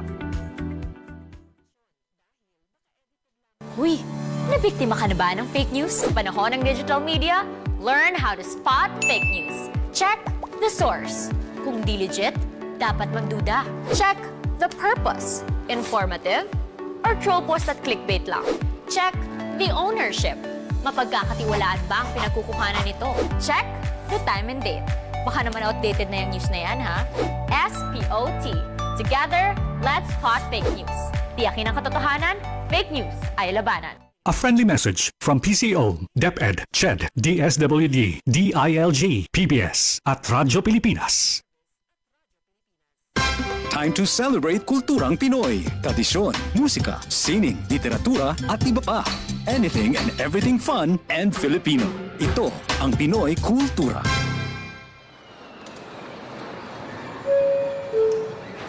app. Uy, nabiktima ka na ba ng fake news sa panahon ng digital media? Learn how to spot fake news. Check the source. Kung di legit, dapat magduda. Check the purpose. Informative or troll post at clickbait lang. Check the ownership. Mapagkakatiwalaan ba ang pinagkukuhanan nito? Check the time and date. Baka naman outdated na yung news na yan, ha? SPOT. Together, let's spot fake news. Tiyakin ang katotohanan, fake news ay labanan. A friendly message from PCO, DepEd, CHED, DSWD, DILG, PBS at Radyo Pilipinas. Time to celebrate kulturang Pinoy. Tradisyon, musika, sining, literatura at iba pa. Anything and everything fun and Filipino. Ito ang Pinoy Kultura.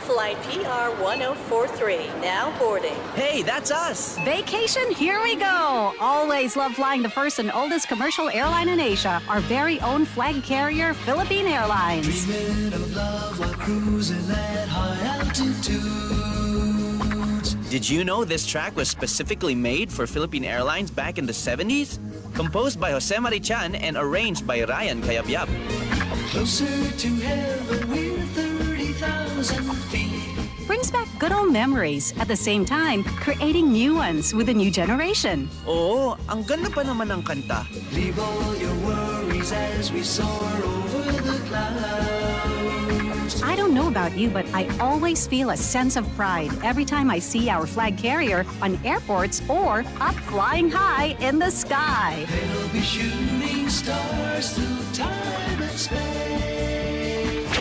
Flight PR 1043, now boarding. Hey, that's us! Vacation, here we go! Always love flying the first and oldest commercial airline in Asia, our very own flag carrier, Philippine Airlines. Dreaming of love while cruising at high altitudes. Did you know this track was specifically made for Philippine Airlines back in the 70s? Composed by Jose Marichan and arranged by Ryan Cayabyab. Closer to heaven, we're 30,000 feet. Brings back good old memories, at the same time, creating new ones with a new generation. Oo, ang ganda pa naman ng kanta. Leave all your worries as we soar over the clouds. I don't know about you, but I always feel a sense of pride every time I see our flag carrier on airports or up flying high in the sky. They'll be shooting stars through time and space.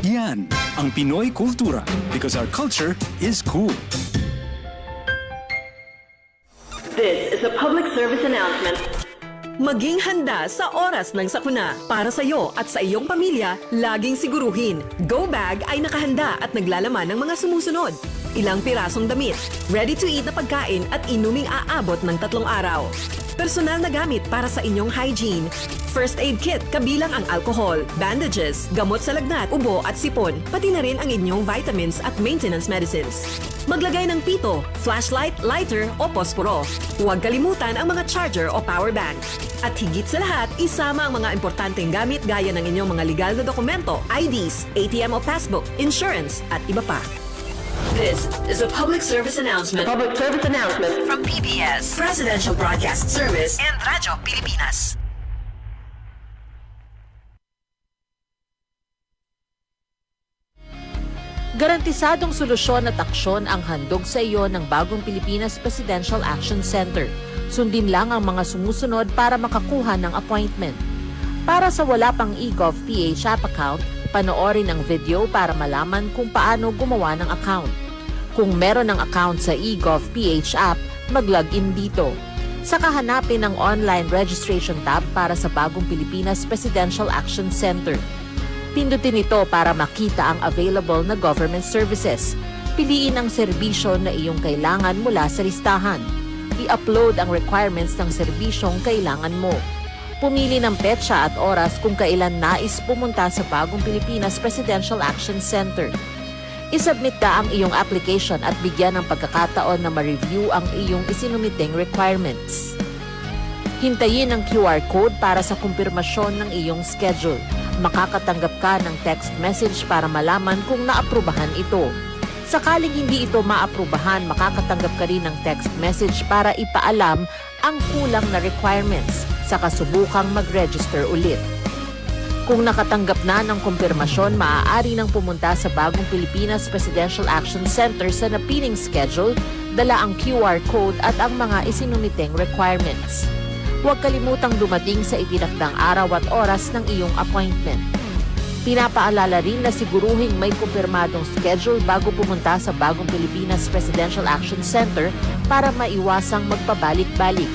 Yan ang Pinoy Kultura because our culture is cool. This is a public service announcement. Maging handa sa oras ng sakuna. Para sa iyo at sa iyong pamilya, laging siguruhin. Go Bag ay nakahanda at naglalaman ng mga sumusunod. Ilang pirasong damit, ready-to-eat na pagkain at inuming aabot ng 3 araw. Personal na gamit para sa inyong hygiene. First aid kit kabilang ang alcohol, bandages, gamot sa lagnat, ubo at sipon, pati na rin ang inyong vitamins at maintenance medicines. Maglagay ng pito, flashlight, lighter o posporo. Huwag kalimutan ang mga charger o power bank. At higit sa lahat, isama ang mga importanteng gamit gaya ng inyong mga legal na dokumento, IDs, ATM o passbook, insurance at iba pa. This is a public service announcement. From PBS, Presidential Broadcast Service, and Radyo Pilipinas. Garantisadong solusyon at aksyon ang handog sa iyo ng Bagong Pilipinas Presidential Action Center. Sundin lang ang mga sumusunod para makakuha ng appointment. Para sa wala pang eGov.ph app account, panoorin ang video para malaman kung paano gumawa ng account. Kung meron ng account sa eGov.ph app, mag-login dito. Saka hanapin ang online registration tab para sa Bagong Pilipinas Presidential Action Center. Pindutin ito para makita ang available na government services. Piliin ang serbisyo na iyong kailangan mula sa listahan. I-upload ang requirements ng serbisyong kailangan mo. Pumili ng petsa at oras kung kailan nais pumunta sa Bagong Pilipinas Presidential Action Center. I-submit na ang iyong application at bigyan ng pagkakataon na ma-review ang iyong isinumiting requirements. Hintayin ang QR code para sa kumpirmasyon ng iyong schedule. Makakatanggap ka ng text message para malaman kung naaprubahan ito. Sakaling hindi ito maaprubahan, makakatanggap ka rin ng text message para ipaalam ang kulang na requirements sa kasubukang mag-register ulit. Kung nakatanggap na ng kumpirmasyon, maaari nang pumunta sa Bagong Pilipinas Presidential Action Center sa napiling schedule, dala ang QR code at ang mga isinumiteng requirements. Huwag kalimutang dumating sa itinakdang araw at oras ng iyong appointment. Pinapaalala rin na siguruhing may kumpirmadong schedule bago pumunta sa Bagong Pilipinas Presidential Action Center para maiwasang magpabalik-balik.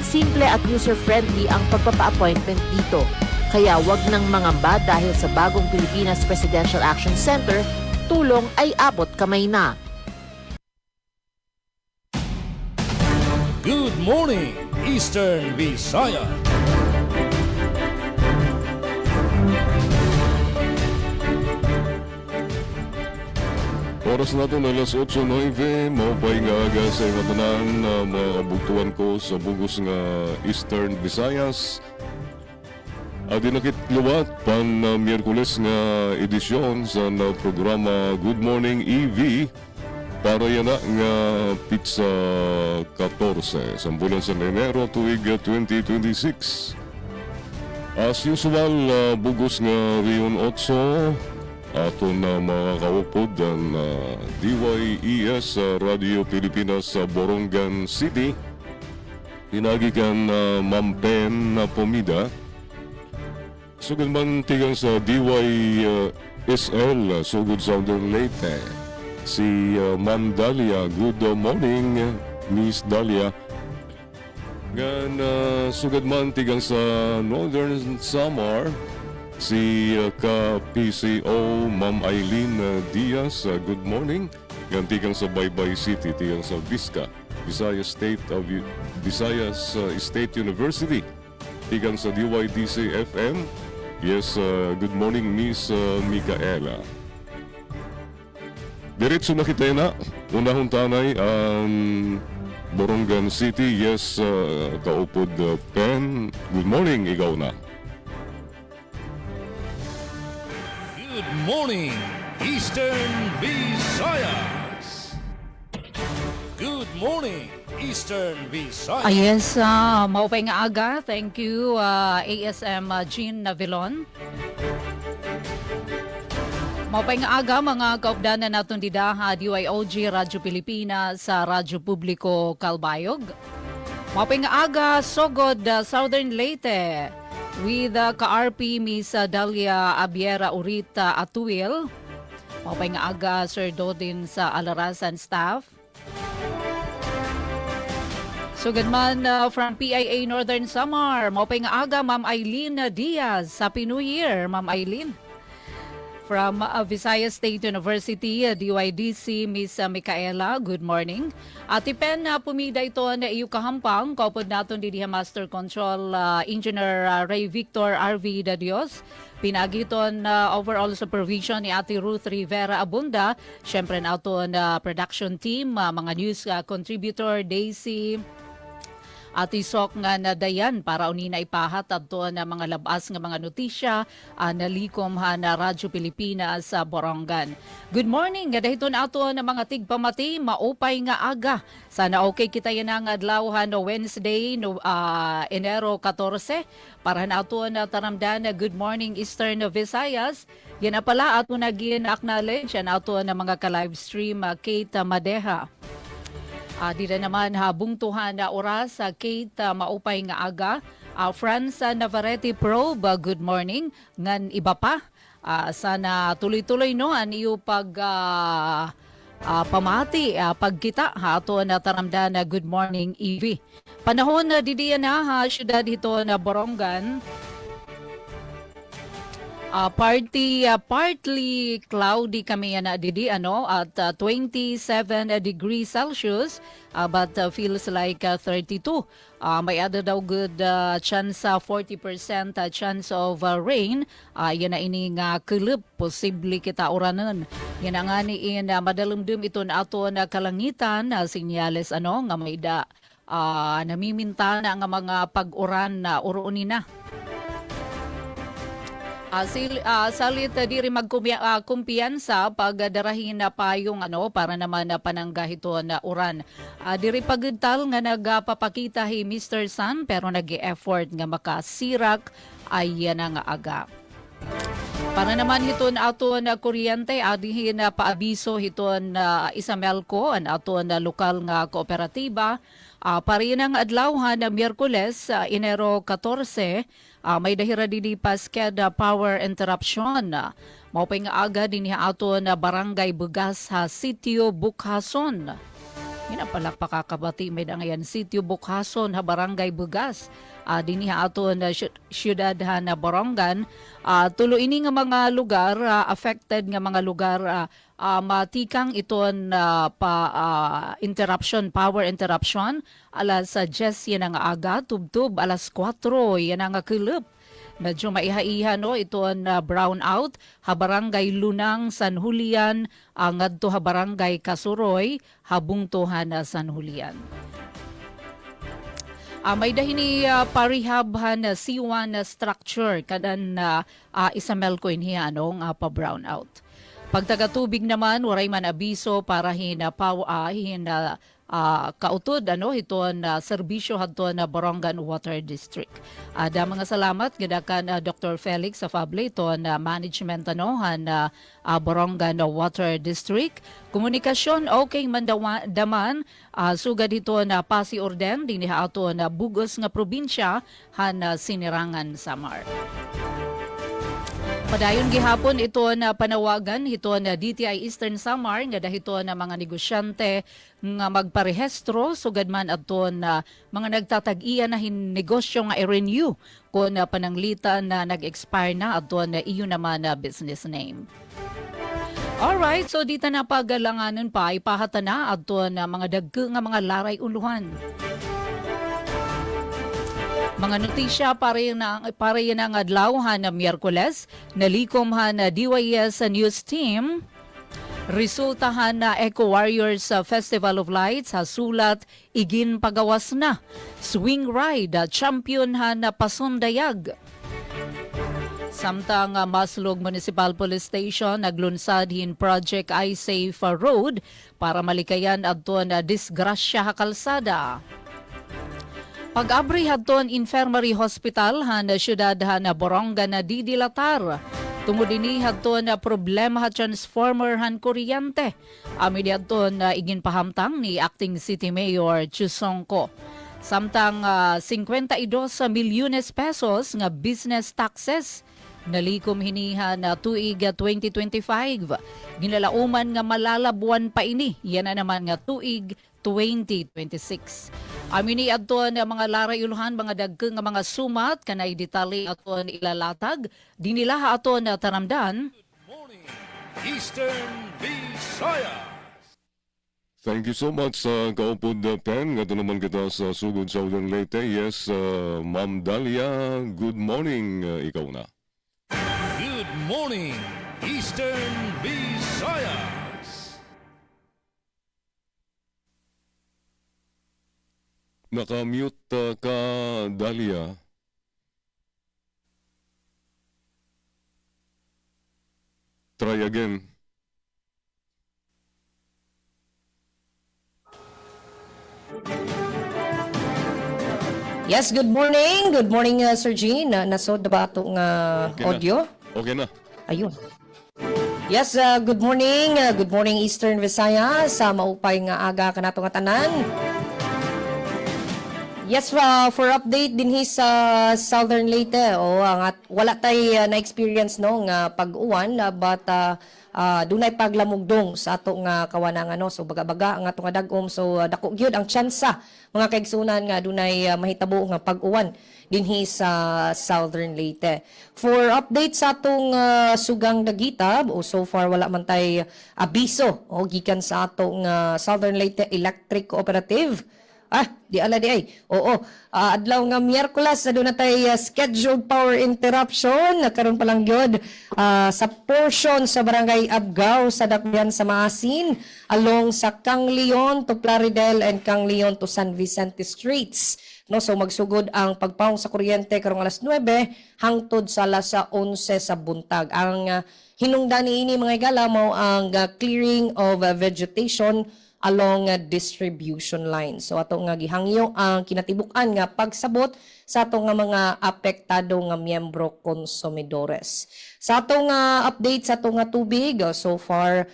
Simple at user-friendly ang pagpapa-appointment dito, kaya wag nang mangamba dahil sa Bagong Pilipinas Presidential Action Center, tulong ay abot kamay na. Good morning, Eastern Visaya. Oras nato na alas 8:09, maupay nga aga sa mga tanan na mga kabugtuan ko sa bugos nga Eastern Visayas. At dinakitluwat pan Miyerkules nga edisyon sa programa Good Morning EV para yan nga pizza 14 sa bulan sa Enero tuig 2026. As usual, bugos nga Rion 8 ato na mga kaupod ang DYES Radio Pilipinas sa Borongan City. Pinagikan Ma'am Pen na Pomida. Sugod man tigang sa DYSL, Sugod Southern Leyte. Si Ma'am Dalia, good morning, Miss Dalia. Gan sugod man tigang sa Northern Samar. Si ka-PCO Ma'am Eileen Diaz, good morning. Gantikan sa Baybay City, tigang sa Visayas State University. Tigang sa DYDC FM. Yes, good morning Miss Micaela. Diretso na kita na. Unahong tanay ang Borongan City. Yes, kaupod Pen. Good morning, ikaw na. Good morning, Eastern Visayas. Good morning, Eastern Visayas. Yes, maupay nga aga. Thank you, ASM Jean Navilon. Maupay nga aga, mga kaupdanan naton dida, DYOG, Radyo Pilipinas, sa Radyo Publiko Calbayog. Maupay nga aga, Sogod, Southern Leyte. With ka-RP Miss Dalia Abiera Urita Atuil. Maupay nga aga, Sir Dodin sa Alarasan staff. Sugad man from PIA Northern Samar. Maupay nga aga, Ma'am Eileen Diaz. Happy New Year, Ma'am Eileen. From Visayas State University, DYDC, Miss Micaela, good morning. At ipen pumida ito na iyo kahampang, kaupod naton di Master Control Engineer Ray Victor RV da Dios. Pinagiton overall supervision ni Ate Ruth Rivera Abunda. Siyempre naton production team, mga news contributor Daisy, Ati Sok nga nadayan para unina ipahat adto na mga labas nga mga notisya nalikom na Radyo Pilipinas sa Borongan. Good morning, gadahiton ato na mga tigpamati, maupay nga aga. Sana okay kita yan ang adlaw no Wednesday, Enero 14, para na ato na taramdan na Good Morning Eastern Visayas. Yan na pala ato na gin-acknowledge na ato na mga ka-livestream Kate Madeha. Dito naman bungtuhan na oras sa Kate maupay nga aga. Franz Navarrete Probe, good morning. Ngan iba pa. Sana tuloy-tuloy no ang iyo pag pamati, pagkita ato na taramda na good morning EV. Panahon na didiya na syudad ito na Borongan. Partly cloudy kami na didi at 27 degrees Celsius but feels like 32. May other daw good chance 40% chance of rain. Yan na ini nga kulip posible kita uranon. Yan nga ni madalumdum ito na ato na kalangitan sinyales nga may namimintana nga mga pag-uran na uruunin na. Salit diri magkumpiyansa pagdarahin na payong para naman pananggahito na uran. Diri pagudtal nga nagpapakita Mr. Sun pero nag-e-effort nga makasirak ay yan nga aga. Para naman hiton ato na kuryente adihin na paabiso hiton Isamelco an ato na lokal nga kooperatiba. Parinang adlawhan na Miyerkules, Enero 14, may dahira didi pasked power interruption. Maupay nga aga din ato na barangay Bugas Sitio Bukhason. Yan pala pakakabati may ngayon Sitio Bukhason barangay Bugas. Din ato na syudad na Borongan. Tulo ini nga mga lugar, affected nga mga lugar, matikang iton interruption, power interruption. Alas 10 yan ang aga, tubtub, alas 4 yan ang kulop. Medyo maihaiha no ito na brownout ha barangay Lunang, San Julian, ngadto ha barangay Kasuroy, habungtuhan na San Julian. May dahini parihab na C1 na structure kadan na isamel ko inhiya anong pa-brownout. Pagtagatubig naman, waray man abiso para kautod ito na serbisyo hadto na Borongan Water District. Ada mga salamat gadakan Dr. Felix Afable ito na management na Borongan Water District. Komunikasyon okay man daman sugad ito na Pasi Orden dinhi ato na bugos nga probinsya han Sinirangan, Samar. Padayon gihapon ito na panawagan ito na DTI Eastern Samar nga dahito na mga negosyante nga magparehistro sugad man adto na mga nagtatag-iya na negosyo nga i-renew kung pananglitan na nag-expire na adto na iyo naman na business name. Alright, so dito na pagalanganon pa ipahata na adto na mga dagko nga mga laray uluhan. Mga notisya para yan ang adlaw na Miyerkules, nalikom na DYS News Team, resultahan na Eco Warriors Festival of Lights, sulat, igin pagawas na, swing ride, champion na pasundayag. Samtang Maslog Municipal Police Station naglunsad hin Project iSafe Road para malikayan adto na disgrasya kalsada. Pag-abri hadton Infirmary Hospital na syudad na Borongan na didilatar. Tumudini hadton na problema ha transformer han kuryente. Amid hadton na iginpahamtang ni Acting City Mayor Chusongko. Samtang 52 milyones pesos nga business taxes nalikom hiniha na tuig 2025. Ginalauman nga malalabuan pa ini. Yan na naman nga tuig 2026. Amini adto na mga laray uluhan mga dagkeng nga mga sumat kanay detali aton ilalatag dinila aton na taramdan. Good morning, Eastern Visayas. Thank you so much sa kaupod Pen. Nga naman kita sa Sugod Southern Leyte. Yes, Ma'am Dalia, good morning. Ikaw na. Good morning, Eastern Visayas. Nakamute ka, Dalia. Try again. Yes, good morning. Good morning, Sir Jean. Nasod ba itong audio? Okay na. Ayun. Yes, good morning. Good morning, Eastern Visayas. Maupay nga aga ka nato nga tanan. Yes, for update din sa Southern Leyte. Wala tay na-experience no nga pag-uwan but dunay paglamugdong sa ato nga kawanangan no. So baga-baga ang ato nga dagom so dako gyud ang tsansa mga kaigsunan nga dunay mahitabo nga pag-uwan dinhi sa Southern Leyte. For update sa atong sugang Dagitab so far wala man tay abiso gikan sa atong Southern Leyte Electric Cooperative. Di ala di ay. Oo. Adlaw nga Miyerkules doon na tayo scheduled power interruption. Nagkaroon pa lang yun sa portion sa Barangay Abgao sa Dakyan sa Maasin along sa Kang Leon to Plaridel and Kang Leon to San Vicente Streets. No, so magsugod ang pagpawong sa kuryente karong alas 9 hangtod sa alas 11 sa buntag. Ang hinungdan niini mga igala mao ang clearing of vegetation along distribution line. So ato nga gihangyo ang kinatibuk-an nga pagsabot sa ato nga mga apektado nga miyembro konsumidores. Sa ato nga update sa ato nga tubig, so far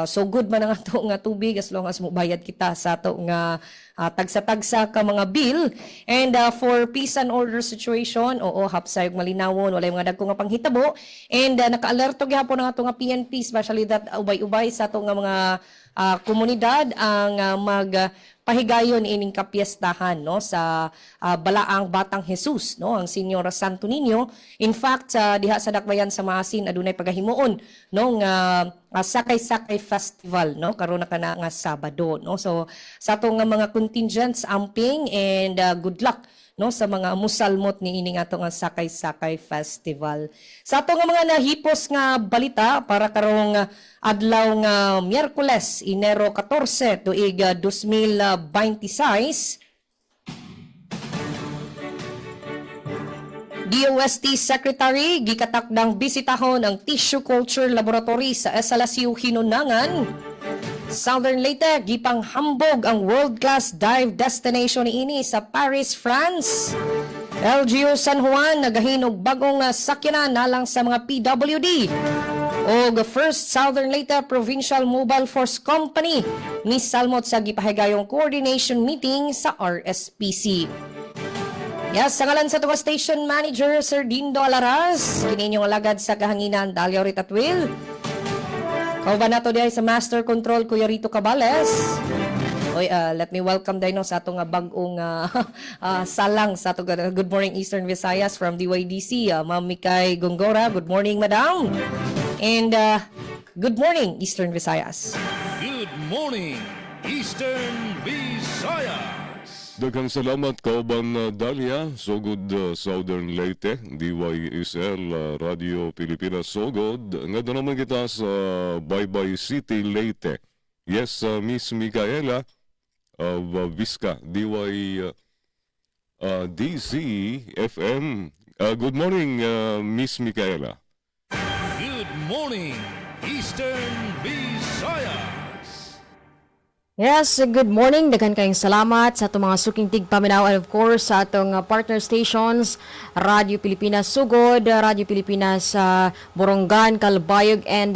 so good man ang ato nga tubig as long as mubayad kita sa ato nga tagsa-tagsa ka mga bill. And for peace and order situation, hapsay malinawon, walay mga dagko nga panghitabo. And naka-alerto gyapon ang ato nga PNP, especially that ubay-ubay sa ato nga mga komunidad ang magpahigayon ining kapiestahan no sa Balaang Batang Jesus no ang Señor Santo Niño. In fact diha sa Dakbayan sa Maasin adunay pagahimuon no nga Sakay-Sakay Festival no karon na kana nga Sabado no. So sa ato nga mga contingents amping and good luck no sa mga musalmot ni ini nga nga Sakay-Sakay Festival. Sa ato nga mga nahipos nga balita para karong adlaw nga Miyerkules, Enero 14 tuig 2026. DOST Secretary gikatakdang bisitahon ang Tissue Culture Laboratory sa SLSU Hinunangan. Southern Leyte gipang hambog ang world-class dive destination niini sa Paris, France. LGU San Juan nagahinog bagong sakyanan nalang sa mga PWD. O First Southern Leyte Provincial Mobile Force Company ni salmot sa gipahigayong coordination meeting sa RSPC. Yes, sa ngalan sa tunga Station Manager, Sir Dindo Alaraz, kininyong alagad sa kahanginan, Dalio Ritatwil. Kauban nato diay sa Master Control, Kuya Rito Cabales. Oy, let me welcome dino sa atong bagong salang sa atong Good Morning Eastern Visayas from DYDC, Ma'am Mikay Gongora. Good morning, Madam. And good morning, Eastern Visayas. Good morning, Eastern Visayas. Daghang salamat kauban Dalia, Sogod Southern Leyte, DYSL Radio Pilipinas Sogod. Nga naman kita sa Baybay City, Leyte. Yes, Miss Micaela of Visca, DC FM. Good morning, Miss Micaela. Good morning, Eastern Visayas. Yes, good morning. Daghan kayong salamat sa itong mga suking tigpaminaw and of course sa itong partner stations, Radio Pilipinas Sugod, Radio Pilipinas Borongan, Calbayog, and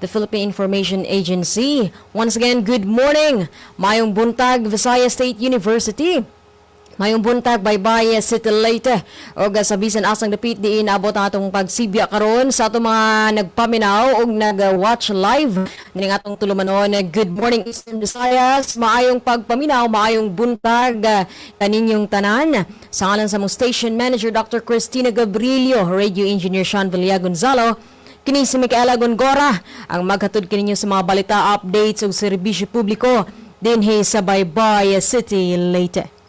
the Philippine Information Agency. Once again, good morning. Mayong buntag, Visayas State University. Mayong buntag, Baybay City Leyte. O sa bisan asang dapit diin abot ang atong pagsibya karon sa atong mga nagpaminaw o nag-watch live ning atong tulumanon. Good morning Eastern Visayas. Maayong pagpaminaw, maayong buntag kaninyong tanan. Sa ngalan sa mong station manager Dr. Cristina Gabrilio, radio engineer Sean Villa Gonzalo, kini si Micaela Gongora ang maghatod kininyo sa mga balita, updates ug serbisyo publiko dinhi sa Baybay City Leyte.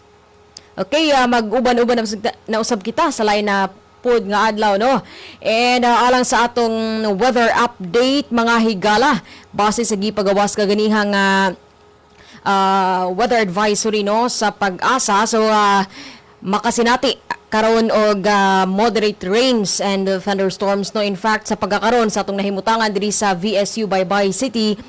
Okay, mag-uban-uban na usab kita sa lain na pod nga adlaw, no? And alang sa atong weather update, mga higala, base sa gipagawas kaganihang weather advisory, no, sa Pag-asa. So, makasinati karon og moderate rains and thunderstorms, no. In fact, sa pagkakaroon sa atong nahimutangan diri sa VSU Baybay City,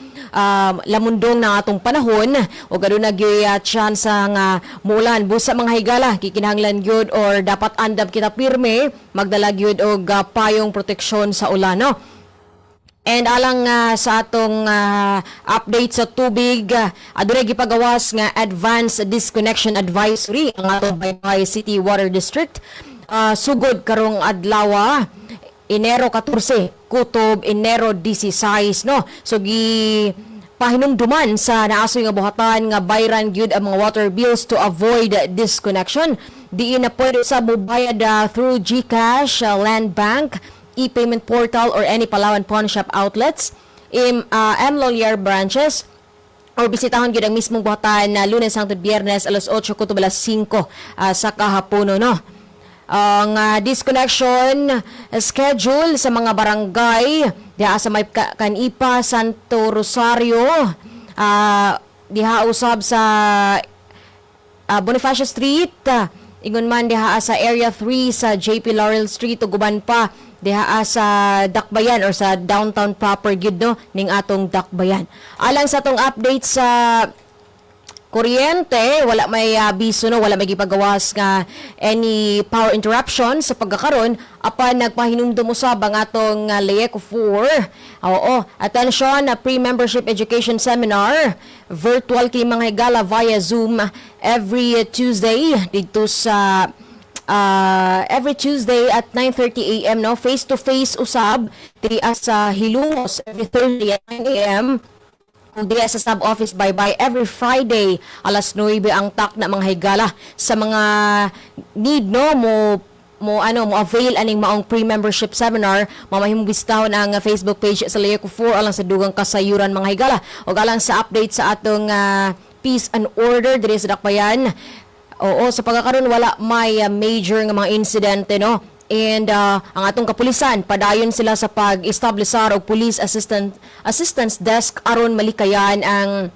lamundong na atong panahon o gano'n na chance nga muulan busa mga higala, kikinahanglan gyud or dapat andam kita pirme magdala gyud og payong proteksyon sa ulan, no. And alang sa atong update sa tubig, adunay gipagawas nga advanced disconnection advisory ang atong Baybay City Water District. Sugod karong adlaw, Enero 14, kutob Enero 16, no. So pahinumduman sa naasoy nga buhatan nga bayran gyud ang mga water bills to avoid disconnection. Diin na pwede sa mubayad through GCash, Land Bank, e-payment portal or any Palawan pawn shop outlets, M-Lolier branches, or bisitahon gyud ang mismong buhatan na Lunes hangtod Biyernes alas 8 kutob alas 5 sa kahapono, no. Ang disconnection schedule sa mga barangay diha sa may Kanipa, Santo Rosario, diha usab sa Bonifacio Street, ingon man diha sa Area 3 sa JP Laurel Street ug uban pa diha sa Dakbayan or sa downtown proper gyud, no, ning atong Dakbayan. Alang sa atong update sa kuryente, wala may biso, no, wala may gipagawas nga any power interruption sa pagkakaroon apan nagpahinumdum usab ang atong LECO 4. Oo, attention, pre-membership education seminar virtual kini mga higala via Zoom every Tuesday dito sa every Tuesday at 9:30 AM, no, face to face usab diri sa Hilongos every Thursday at 9 AM. Kung diya sa sub-office Baybay every Friday alas 9 ang tak na mga higala sa mga need, no, mo avail aning maong pre-membership seminar, mamahimong bistahon ang Facebook page sa LECO 4 alang sa dugang kasayuran mga higala o alang sa update sa atong peace and order diri sa Dakbayan Oo, sa pagkakaroon wala may major nga mga insidente, no? And ang atong kapulisan padayon sila sa pag-establishar og police assistance desk aron malikayan ang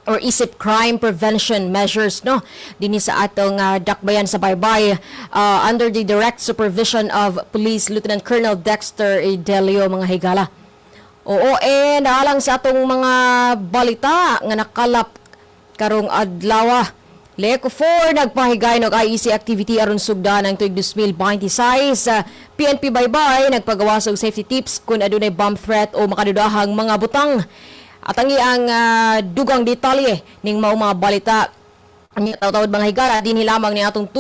or isip crime prevention measures, no, dinhi sa atong dakbayan sa Baybay under the direct supervision of Police Lieutenant Colonel Dexter Delio, mga higala. Oo, and alang sa atong mga balita nga nakalap karong adlaw, Leco 4 nagpahigay ng IEC activity aron sugdan ang tuig 2026. PNP Baybay nagpagawas og safety tips kung adunay bomb threat o makadudahang mga butang. At ang dugang detalye ning mao mga balita ang tawtawad mga higala dinhi lamang ni atong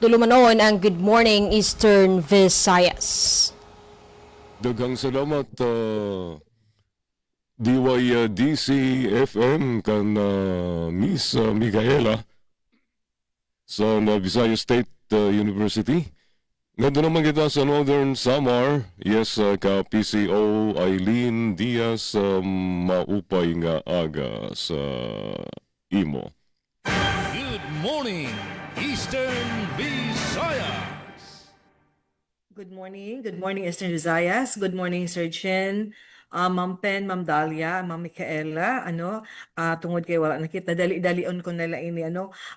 tulumanon ang Good Morning Eastern Visayas. Daghang salamat DYDC FM kan Miss Micaela sa Visayas State University. Ngado naman kita sa Northern Samar, yes, ka PCO Eileen Diaz, maupay nga aga sa imo. Good morning, Eastern Visayas. Good morning Eastern Visayas. Good morning Sir Chen, Ma'am Pen, Ma'am Dalia, Ma'am Micaela, tungod kay wala nakita dali-dalion ko nila ini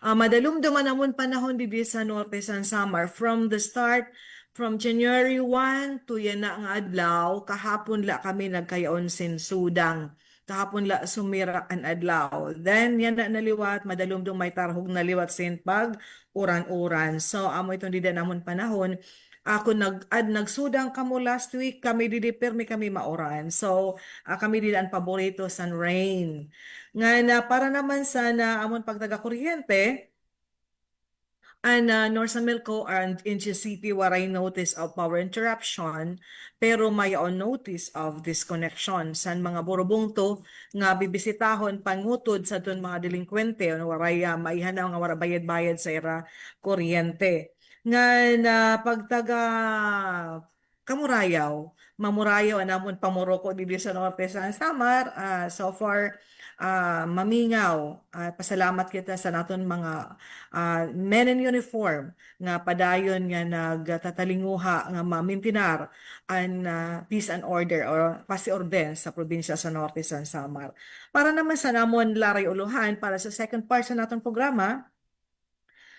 madalumduman namon panahon didi sa Norte San Samar from the start from January 1 to yan na nga adlaw kahapon la kami nagkayon sin sudang. Kahapon la sumira an adlaw. Then yan na naliwat madalumdum may tarhog naliwat sin pag uran-uran. So amo itong dida namon panahon. Ako nagsudang kamo last week, kami didi permi kami maoran. So, kami didi ang paborito sa rain. Nga na para naman sana amon pagtaga kuryente, North Milco and in City waray notice of power interruption, pero may on notice of disconnection. San mga burubong to nga bibisitahon pangutod sa ton mga delinkwente, waray maihanaw nga wara bayad-bayad sa era kuryente. Nga na pagtaga Kamurayaw, mamurayaw anamon pamuroko dito sa Norte San Samar, so far mamingaw. Pasalamat kita sa naton mga men in uniform nga padayon nga nagtatalinguha nga mamintinar ang peace and order or pasiorden sa probinsya sa Norte San Samar. Para naman sa namon laray uluhan para sa second part sa naton programa,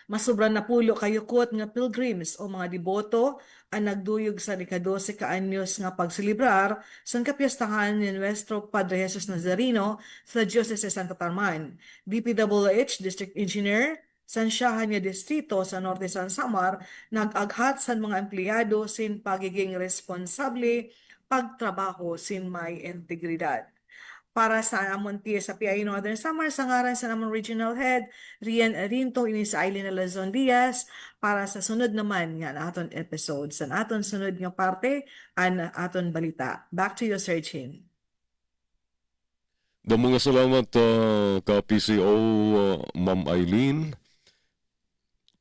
masubran na pulo kayukot nga pilgrims o mga deboto ang nagduyog sa ika-12 kaanyos nga pagsilibrar sa kapiyastahan ni Nuestro Padre Jesus Nazareno sa Diocese San Catarman. DPWH District Engineer Sansyahan nga distrito sa Norte San Samar nag-aghat sa mga empleyado sin pagiging responsable pagtrabaho sin may integridad. Para sa amon sa PIA Northern Samar, sa ngaran sa namon Regional Head, Rian Arinto, ini sa Eileen Alazon Diaz, para sa sunod naman nga na aton episode. Sa aton sunod nga parte, an aton balita. Back to you, Sir Chin. Mga salamat ka PCO Ma'am Eileen.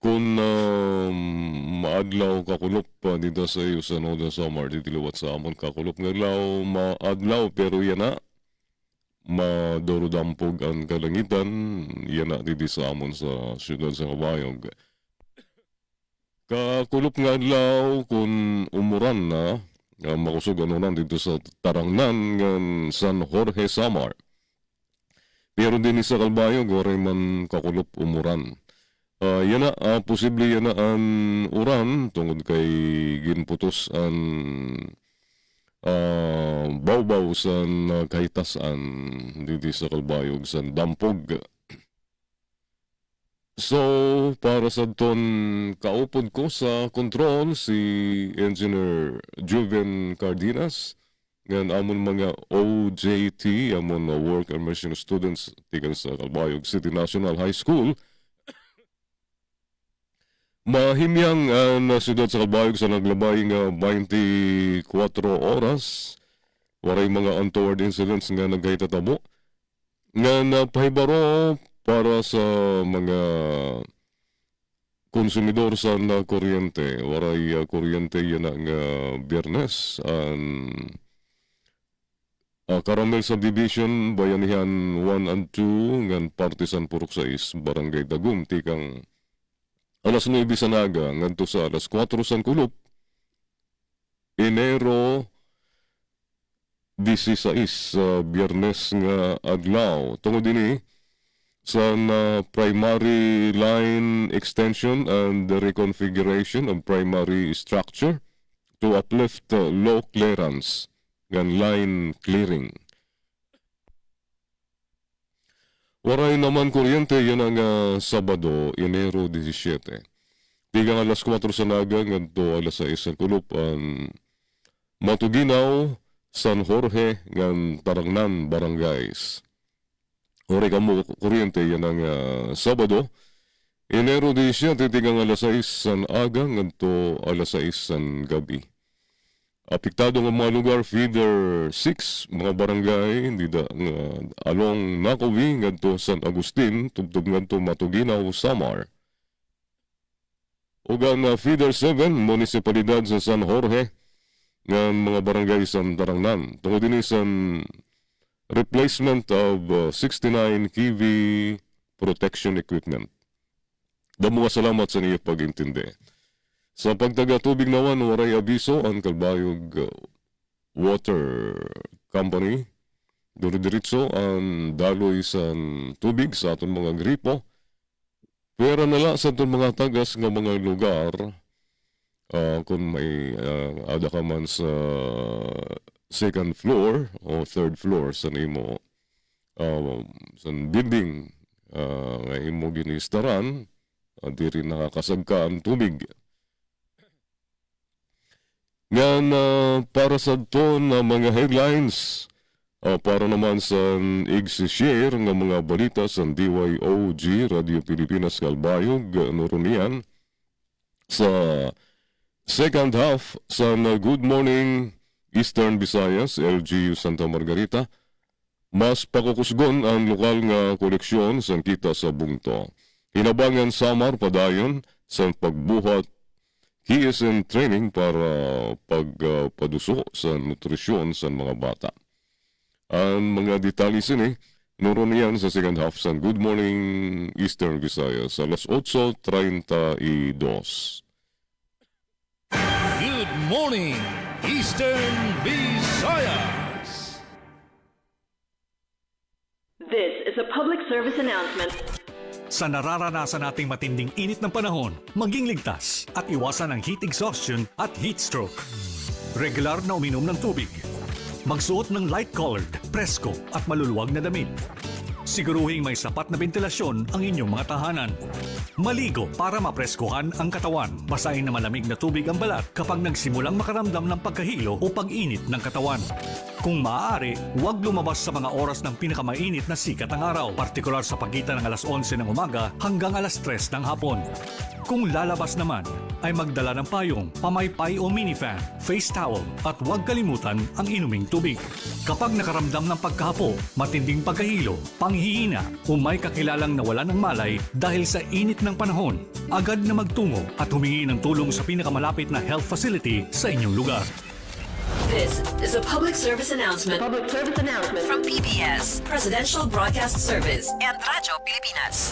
Kung maadlaw kakulop dito sa iyo sa Northern Samar, ditiluwat sa amon kakulop nga maadlaw, pero yan na. Madorudampog ang kalangitan, yan na dito sa amon sa siyudad sa Kabayog. Kakulop nga adlaw kung umuran na, makusog anunan dito sa Tarangnan ng San Jorge Samar. Pero din sa Kabayog, waray man kakulop umuran. Yan na, posible yan na ang uran tungod kay ginputos ang bawbaw sa kahitasan dito sa Kalbayog sa Dampog. So, para sa ton kaupod ko sa control si Engineer Juven Cardenas ng amon mga OJT, amon Work Immersion Students tikan sa Kalbayog City National High School. Mahimyang na siyudad sa Kalbayog sa naglabay nga 24 oras. Waray mga untoward incidents nga nagkaitatabo. Nga napahibaro para sa mga konsumidor sa kuryente. Waray kuryente yan ang Biyernes. Caramel Subdivision, Bayanihan 1 and 2, ngan Partisan Purok 6, Barangay Dagum, tikang alas 9 sa naga, nganto sa alas 4 sa kulup, Enero 16 sa Biyernes nga adlaw. Tungod din sa primary line extension and the reconfiguration of primary structure to uplift low clearance and line clearing. Waray naman kuryente, yan ang Sabado, Enero 17. Tigang alas 4 sa naga, nganto alas 6 sa kulup, Matuginaw, San Jorge, ngan Tarangnan, Barangays. Waray kamo kuryente, yan ang Sabado, Enero 17, tigang alas 6 sa aga, nganto alas 6 sa gabi. Apektado ng mga lugar, Feeder 6, mga barangay, along Nakawi, ngadto San Agustin, tubtub ngadto Matuginaw, Samar. Ugan Feeder 7, munisipalidad sa San Jorge, ng mga barangay sa Tarangnan. Tungod din sa replacement of 69 kV protection equipment. Damo salamat sa niyo pag-intindi. Sa pagtaga-tubig naman, waray abiso ang Kalbayog Water Company. Duro-diritso ang daloy sa tubig sa atong mga gripo. Pwera nala sa atong mga tagas ng mga lugar kung may ada ka man sa second floor o third floor sa nimo sa building nga imo ginistaran, di rin nakakasagka ang tubig. Ngan para sa ito na mga headlines, para naman sa i-share ng mga balita sa DYOG, Radio Pilipinas Kalbayog, Noronian, sa second half sa Good Morning Eastern Visayas, LGU Santa Margarita, mas pakukusgon ang lokal nga koleksyon sa kita sa bungto. Hinabangan Samar padayon sa pagbuhat KSN training para pagpaduso sa nutrisyon sa mga bata. Ang mga detalye sini, nuron yan sa second half sa Good Morning Eastern Visayas, alas 8:32. Good morning, Eastern Visayas. This is a public service announcement. Sa nararanasan nating matinding init ng panahon, maging ligtas at iwasan ang heat exhaustion at heat stroke. Regular na uminom ng tubig. Magsuot ng light-colored, presko at maluluwag na damit. Siguruhing may sapat na ventilasyon ang inyong mga tahanan. Maligo para mapreskohan ang katawan. Basahin na malamig na tubig ang balat kapag nagsimulang makaramdam ng pagkahilo o pag-init ng katawan. Kung maaari, huwag lumabas sa mga oras ng pinakamainit na sikat ng araw, partikular sa pagitan ng alas 11 ng umaga hanggang alas 3 ng hapon. Kung lalabas naman, ay magdala ng payong, pamaypay o minifan, face towel at huwag kalimutan ang inuming tubig. Kapag nakaramdam ng pagkahapo, matinding pagkahilo, panghihina o may kakilalang nawalan ng malay dahil sa init ng panahon, agad na magtungo at humingi ng tulong sa pinakamalapit na health facility sa inyong lugar. This is a public service announcement. From PBS, Presidential Broadcast Service and Radyo Pilipinas.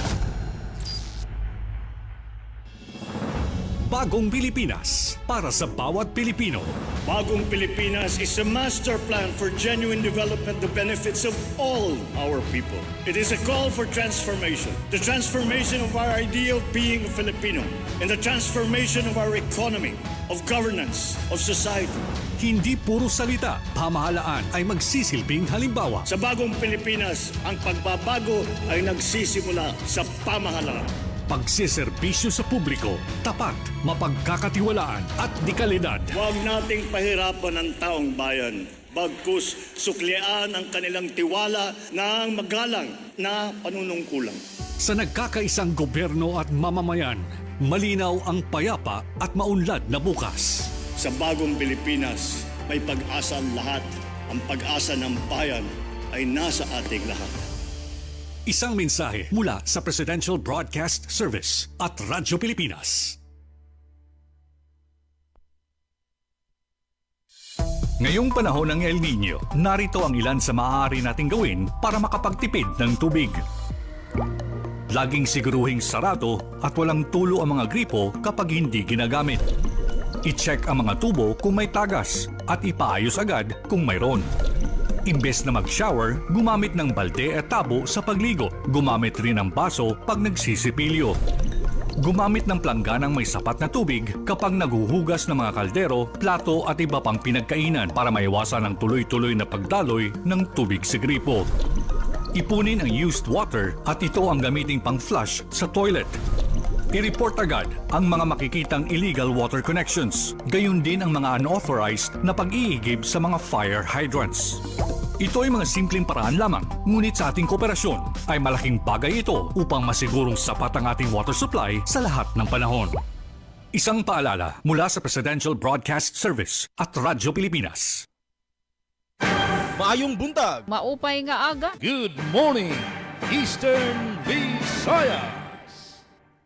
Bagong Pilipinas para sa bawat Pilipino. Bagong Pilipinas is a master plan for genuine development that benefits of all our people. It is a call for transformation. The transformation of our idea of being a Filipino and the transformation of our economy, of governance, of society. Hindi puro salita, pamahalaan ay magsisilbing halimbawa. Sa Bagong Pilipinas, ang pagbabago ay nagsisimula sa pamahalaan. Pagsiservisyo sa publiko, tapat, mapagkakatiwalaan at dekalidad. Huwag nating pahirapan ang taong bayan. Bagkus, suklian ang kanilang tiwala ng magalang na panunungkulan. Sa nagkakaisang gobyerno at mamamayan, malinaw ang payapa at maunlad na bukas. Sa Bagong Pilipinas, may pag-asa ang lahat. Ang pag-asa ng bayan ay nasa ating lahat. Isang mensahe mula sa Presidential Broadcast Service at Radyo Pilipinas. Ngayong panahon ng El Niño, narito ang ilan sa maaari nating gawin para makapagtipid ng tubig. Laging siguruhing sarado at walang tulo ang mga gripo kapag hindi ginagamit. I-check ang mga tubo kung may tagas at ipaayos agad kung mayroon. Imbes na mag-shower, gumamit ng balde at tabo sa pagligo. Gumamit rin ng baso pag nagsisipilyo. Gumamit ng plangganang may sapat na tubig kapag naghuhugas ng mga kaldero, plato at iba pang pinagkainan para maiwasan ang tuloy-tuloy na pagdaloy ng tubig sa gripo. Ipunin ang used water at ito ang gamiting pang-flush sa toilet. I-report agad ang mga makikitang illegal water connections, gayon din ang mga unauthorized na pag-iigib sa mga fire hydrants. Ito ay mga simpleng paraan lamang, ngunit sa ating kooperasyon ay malaking bagay ito upang masigurong sapat ang ating water supply sa lahat ng panahon. Isang paalala mula sa Presidential Broadcast Service at Radyo Pilipinas. Maayong buntag. Maupay nga aga. Good morning, Eastern Visayas.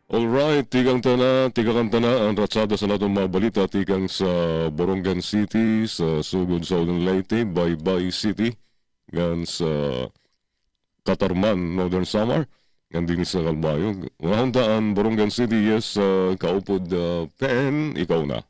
Alright, tigang tana ang ratsada sa natong mga balita tigang sa Borongan City, sa sugod sa Southern Leyte, Baybay City, gan sa Katarman, Northern Samar, gan din sa Calbayog. Unahuntaan, Borongan City, yes, kaupod Pen, ikaw na.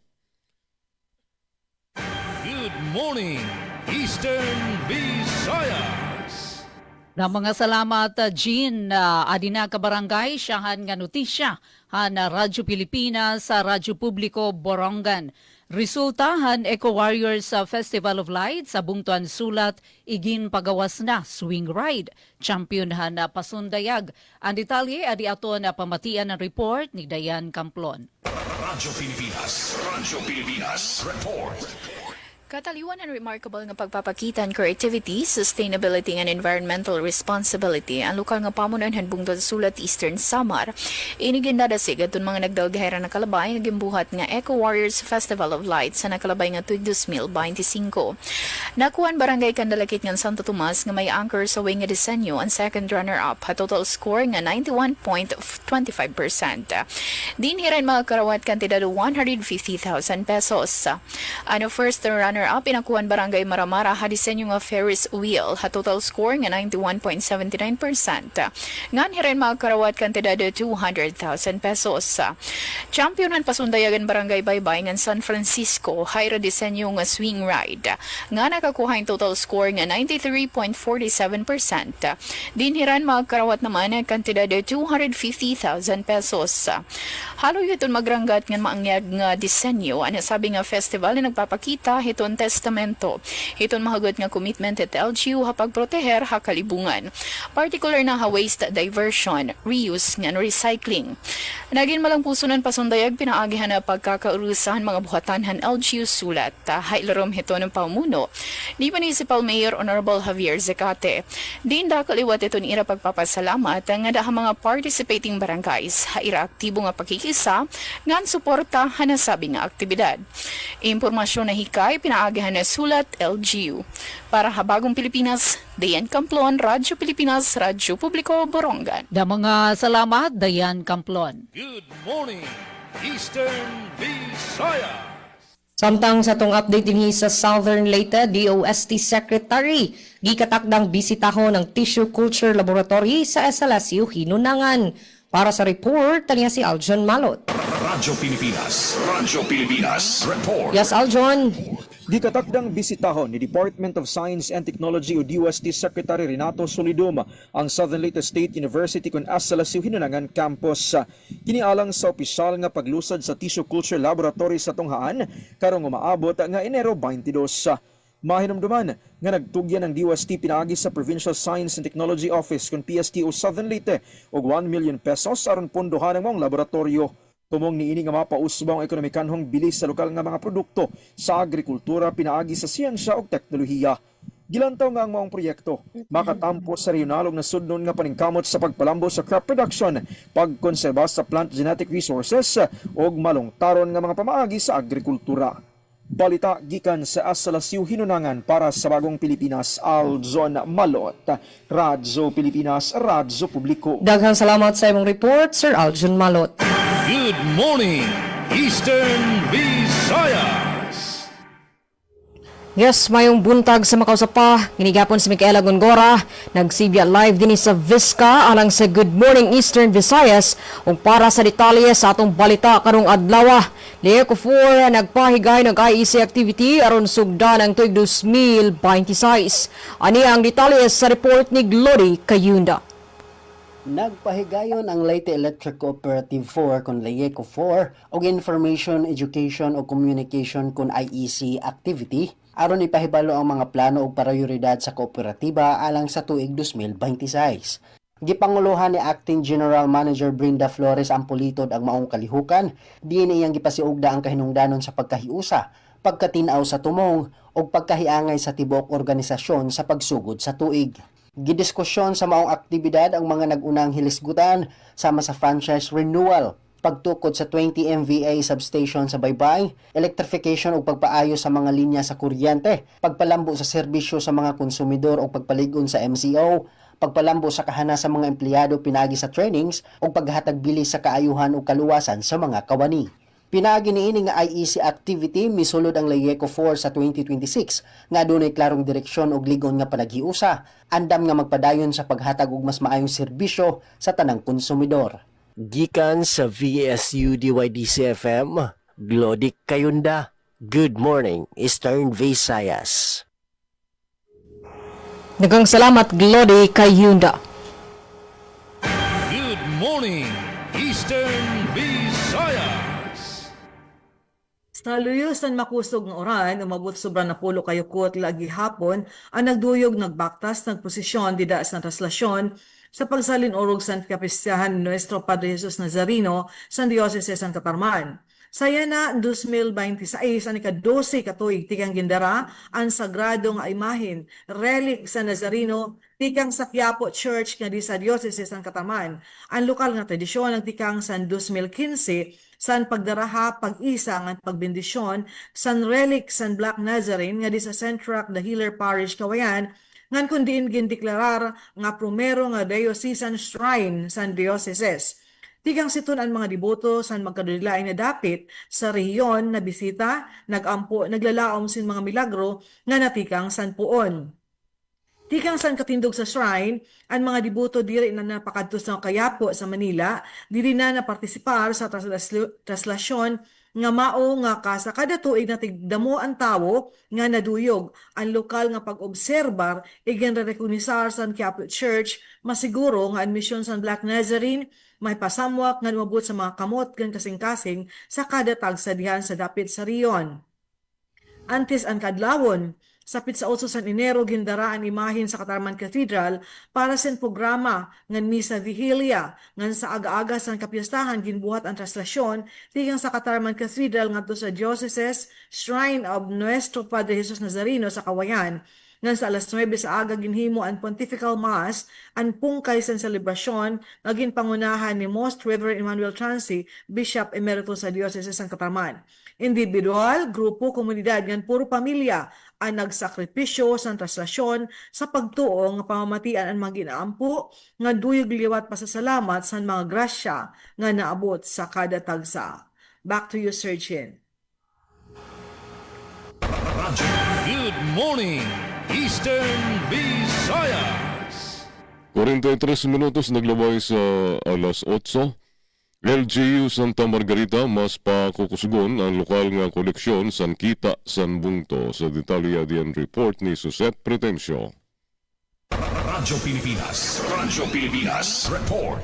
Good morning, Eastern Visayas. Na mga salamat, Jean. Adina Kabarangay, siyahan nga notisya. Han Radyo Pilipinas sa Radyo Publiko Borongan. Resultahan Eco Warriors Festival of Lights sa Bungtuan Sulat, igin pagawas na swing ride. Champion han pasundayag. Ang detalye adi ato na pamatian ng report ni Dayan Camplon. Radyo Pilipinas report. Kataliwan ang remarkable nga pagpapakitan creativity, sustainability and environmental responsibility ang lokal nga pamunan han Bungtuan Sulat Eastern Samar. Inigindada sigat mga nagdalgahera na kalabay nga gimbuhat nga Eco Warriors Festival of Lights sa nakalabay nga tuig 2025. Nakuan barangay Kandalakit nga Santo Tomas nga may anchor sa way nga disenyo ang second runner-up ha total score nga 91.25%. Dinhiran mga karawat kantidad 150,000 pesos. Ano first runner-up inakuan barangay Maramara ha disenyo nga Ferris wheel ha total score nga 91.79%. Ngan hiren mga karawat kantidad 200,000 pesos. Championan pasundayagan barangay Baybay ngan San Francisco hayra disenyo nga swing ride. Nga nakakuha ang total score nga 93.47%. Dinhiran mga karawat naman ang kantidad 250,000 pesos. Halo yuton magranggat nga maangyag nga disenyo ano sabi nga festival na nagpapakita hiton testamento. Hiton mahagot nga commitment at LGU ha pagproteher ha kalibungan. Particular na ha waste diversion, reuse nga recycling. Naging malangpusunan pasundayag pinaagihan na pagkakaurusahan mga buhatan han LGU Sulat. Hailarom hito ng pamuno ni Municipal Mayor Honorable Javier Zacate. Din dakaliwat ito ni ira pagpapasalamat nga daha mga participating barangays ha ira aktibo nga pakikisa ngan suporta hanasabi nga aktibidad. Impormasyon na hikay pinaagihan na Sulat LGU. Para Habagong Pilipinas, Dayan Camplon, Radyo Pilipinas, Radyo Publiko, Borongan. Da mga salamat, Dayan Camplon. Good morning, Eastern Visayas. Samtang sa tong update din sa Southern Leyte, DOST Secretary, gikatakdang bisitahon ng Tissue Culture Laboratory sa SLSU Hinunangan. Para sa report, taniya si Aljon Malot. Radyo Pilipinas report. Yes, Aljon. Gikatakdang bisitahon ni Department of Science and Technology o DOST Secretary Renato Solidum ang Southern Leyte State University kung SLSU Hinunangan Campus. Kinialang sa opisyal nga paglusad sa Tissue Culture Laboratory sa tunghaan karong umaabot nga Enero 22. Mahinumduman nga nagtugyan ng DOST pinaagi sa Provincial Science and Technology Office kung PSTO Southern Leyte og 1 million pesos aron pondohan ng mga laboratorio. Tumong niini nga mapausbang ang ekonomikanhong bilis sa lokal nga mga produkto sa agrikultura pinaagi sa siyensya ug teknolohiya. Gilantaw nga ang maong proyekto makatampo sa regional ug nasudnon nga paningkamot sa pagpalambo sa crop production, pagkonserba sa plant genetic resources ug malungtaron nga mga pamaagi sa agrikultura. Balita gikan sa SLSU Hinunangan para sa Bagong Pilipinas, Aljon Malot, Radyo Pilipinas, Radyo Publiko. Daghang salamat sa imong report, Sir Aljon Malot. Good morning, Eastern Visayas. Yes, mayong buntag sa makausapa. Ginigapon si Micaela Gongora. Nagsibya live din sa Visca alang sa Good Morning Eastern Visayas ug para sa detalye sa atong balita karong adlaw. Leco 4 nagpahigay ng IEC activity aron sugdan ang tuig 2026. Ani ang detalye sa report ni Glory Kayunda. Nagpahigayon ang Leyte Electric Cooperative 4 kon Leco 4 og Information, Education o Communication kon IEC activity aron ipahibalo ang mga plano ug prioridad sa kooperatiba alang sa tuig 2026. Gipanguluhan ni Acting General Manager Brenda Flores Ampolitod ang maong kalihukan, diin iyang gipasiugda ang kahinungdanon sa pagkahiusa, pagkatinaw sa tumong ug pagkahiangay sa tibuok organisasyon sa pagsugod sa tuig. Gidiskusyon sa maong aktibidad ang mga nag-unang hilisgutan sama sa franchise renewal, pagtukod sa 20 MVA substation sa Baybay, electrification ug pagpaayo sa mga linya sa kuryente, pagpalambo sa serbisyo sa mga konsumidor ug pagpaligon sa MCO, pagpalambo sa kahana sa mga empleyado pinagi sa trainings ug paghatag bilis sa kaayuhan ug kaluwasan sa mga kawani. Pinagi niini nga IEC activity misulod ang Leco 4 sa 2026 nga adunay klarong direksyon ug ligon nga panaghiusa, andam nga magpadayon sa paghatag og mas maayong serbisyo sa tanang konsumidor. Gikan sa VSU DYDC-FM, Glody Kayunda. Good morning, Eastern Visayas. Daghang salamat Glory Kayunda. Good morning, Eastern Visayas. Sa luyusan makusog ng oran, umabot sobra na pulo kayukot lagi hapon, ang nagduyog, nagbaktas, nagposisyon, didaas na traslasyon, sa pagsalin orog sa kapistahan ni Nuestro Padre Jesus Nazareno sa Diocese San Catarman. Saya na 2026 ang ika-12 katuig tikang gindara ang sagrado nga imahen, relic sa Nazareno, tikang sa Quiapo Church nga di sa Diocese San Catarman. Ang lokal nga tradisyon ng tikang san 2015 san pagdaraha, pag-isa ng pagbendisyon, san relic san Black Nazarene nga di sa Centrac the Healer Parish Kawayan, ngan kundiin gindeklarar nga primero nga diocesan shrine san dioceses. Tigang situn ang mga deboto san magkadulain na dapit sa rehiyon na bisita, nagampo, naglalaom sin mga milagro nga natikang san puon. Tikang san katindog sa shrine, ang mga deboto diri na napakadtos ng Quiapo sa Manila, diri na napartisipar sa traslasyon nga mao nga sa kada tuig na tigdamo ang tawo nga naduyog ang lokal nga pag-obserbar igen rekonisar sa Quiapo Church, masiguro nga admisyon sa Black Nazarene may pasamwak nga lumabot sa mga kamot gan kasing-kasing sa kada tagsa dihan sa dapit sa riyon. Antes ang kadlawon, sapit sa 8 San Enero gindaraan imahin sa Catarman Cathedral para sa programa ngan Misa Vigilia ngan sa aga-aga sa kapiyastahan ginbuhat ang traslasyon tigang sa Catarman Cathedral ngadto sa Dioceses Shrine of Nuestro Padre Jesus Nazareno sa Kawayan. Ngan sa alas 9 sa aga ginhimo ang Pontifical Mass ang pungkay sa selebrasyon naging pangunahan ni Most Reverend Emmanuel Transi, Bishop Emeritus sa Diocese San Catarman. Individual, grupo, komunidad ngan puro pamilya ang nagsakripisyo sa traslasyon sa pagtuo nga pamamatian ang mga ginaampo nga duyog liwat pasasalamat sa mga grasya nga naabot sa kada tagsa. Back to you, Sir Chin. Good morning, Eastern Visayas. 43 minutos naglabay sa alas 8. LGU Santa Margarita mas pakukusugon ang lokal nga koleksyon san kita san bungto sa detalya diyan report ni Suset Pretencio. Radyo Pilipinas report.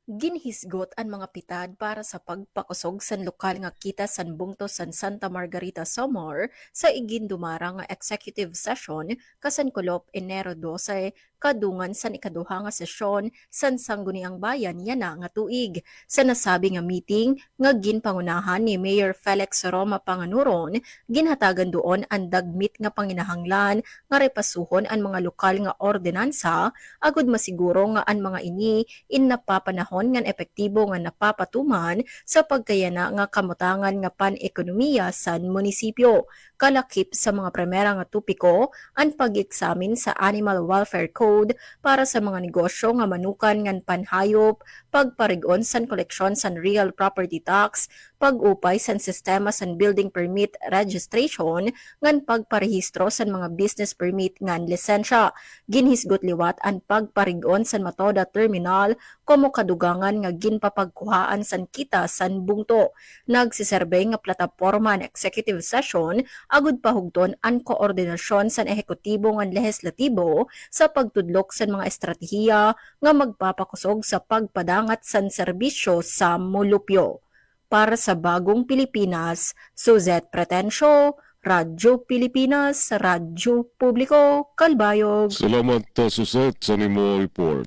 Ginhisgot ang mga pitad para sa pagpakusog san lokal nga kita san bungto san Santa Margarita Samar sa igindumara nga executive session kasan Kulop Enero 12 kadungan san ikaduha nga sesyon san Sangguniang Bayan yana nga tuig. Sa nasabi nga meeting nga ginpangunahan ni Mayor Felix Roma Panganuron, ginhatagan doon ang dagmit nga panginahanglan nga repasuhon ang mga lokal nga ordinansa agud masiguro nga ang mga ini napapanahon nga epektibo nga napapatuman sa pagkayana nga kamutangan nga pan-ekonomiya san munisipyo. Kalakip sa mga primera nga tupiko ang pag-eksamin sa Animal Welfare Code para sa mga negosyo nga manukan ngan panhayop, pagparigon san koleksyon san real property tax, pag-upay san sistema san building permit registration ngan pagparehistro san mga business permit ngan lisensya. Ginhisgot liwat ang pagparigon san Matoda Terminal komo kadugangan nga ginpapagkuhaan san kita san bungto. Nagsiserbe nga plataporma ng executive session agud pahugton ang koordinasyon san ehekutibo ngan lehislatibo sa pagtudlok san mga estratehiya nga magpapakusog sa pagpadangat san serbisyo sa mulupyo. Para sa Bagong Pilipinas, Suzette Pretencio, Radyo Pilipinas, Radyo Publiko, Kalbayog. Salamat, Suzette, sa nimo report.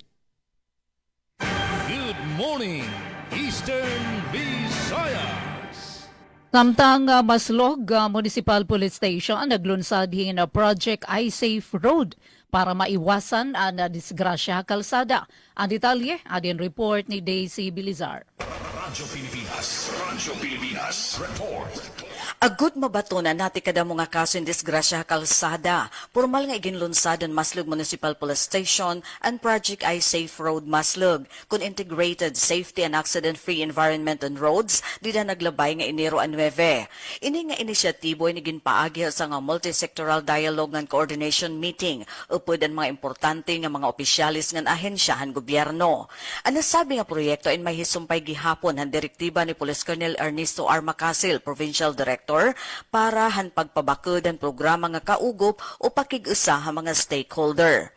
Good morning, Eastern Visayas. Samtang Maslog Municipal Police Station naglunsad hin Project iSafe Road para maiwasan ang disgrasya kalsada. Ang detalye, adin report ni Daisy Bilizar. Radyo Pilipinas, report. Agud mabatunan nati kada mga kaso in disgrasya kalsada. Formal nga iginlunsadan Maslog Municipal Police Station and Project iSafe Road Maslog kun integrated safety and accident-free environment on roads di na naglabay nga Enero 9. Ini nga inisyatibo ay ginpaagi sa nga multi-sectoral dialogue and coordination meeting upod ang mga importante nga mga opisyalis ng ahensyahan gobyerno. Ang nasabi nga proyekto ay may hisumpay gihapon ang direktiba ni Police Colonel Ernesto R. Macasil, Provincial Director, para han pagpabakod ang programa nga kaugop o pakig-usa ang mga stakeholder.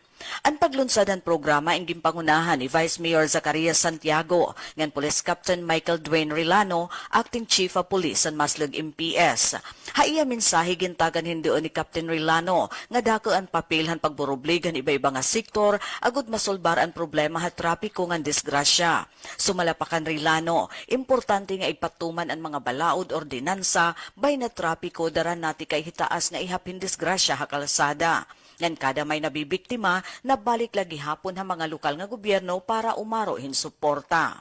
Ang paglunsadan programa ang gimpangunahan ni Vice Mayor Zacarias Santiago ngan Police Captain Michael Dwayne Rilano, Acting Chief of Police ang Maslog MPS. Haiya mensahe gintagan hindoon ni Captain Rilano nga dako ang papilhan pagburubligan iba-iba nga sektor agud masolbar ang problema ha trapiko ngan disgrasya. Sumalapakan Rilano, importante nga ipatuman ang mga balaod ordinansa bay na trapiko daran nati kay hitaas nga ihapin disgrasya ha kalsada. Ngan kada may nabibiktima, nabalik lagi hapon ang mga lokal nga gobyerno para umaro hin suporta.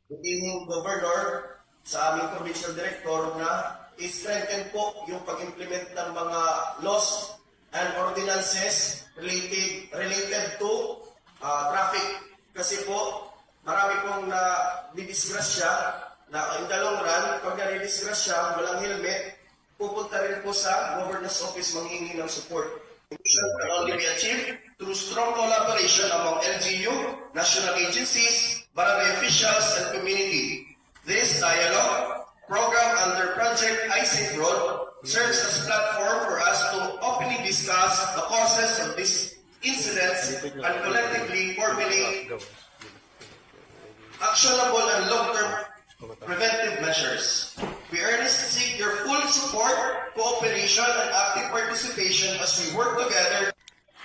Inyong Governor sa aming Provincial Director na i-strengthen po yung pag-implement ng mga laws and ordinances related to traffic. Kasi po, marami pong na-disgrasya na in the long run, pag na-disgrasya, walang helmet, pupunta rin po sa Governor's Office manghingi ng support. Can only be achieved through strong collaboration among LGU, national agencies, barangay officials, and community. This dialogue program under Project iSafe Road serves as platform for us to openly discuss the causes of these incidents and collectively formulate actionable and long-term preventive measures. We earnestly seek your full support, cooperation, and active participation as we work together.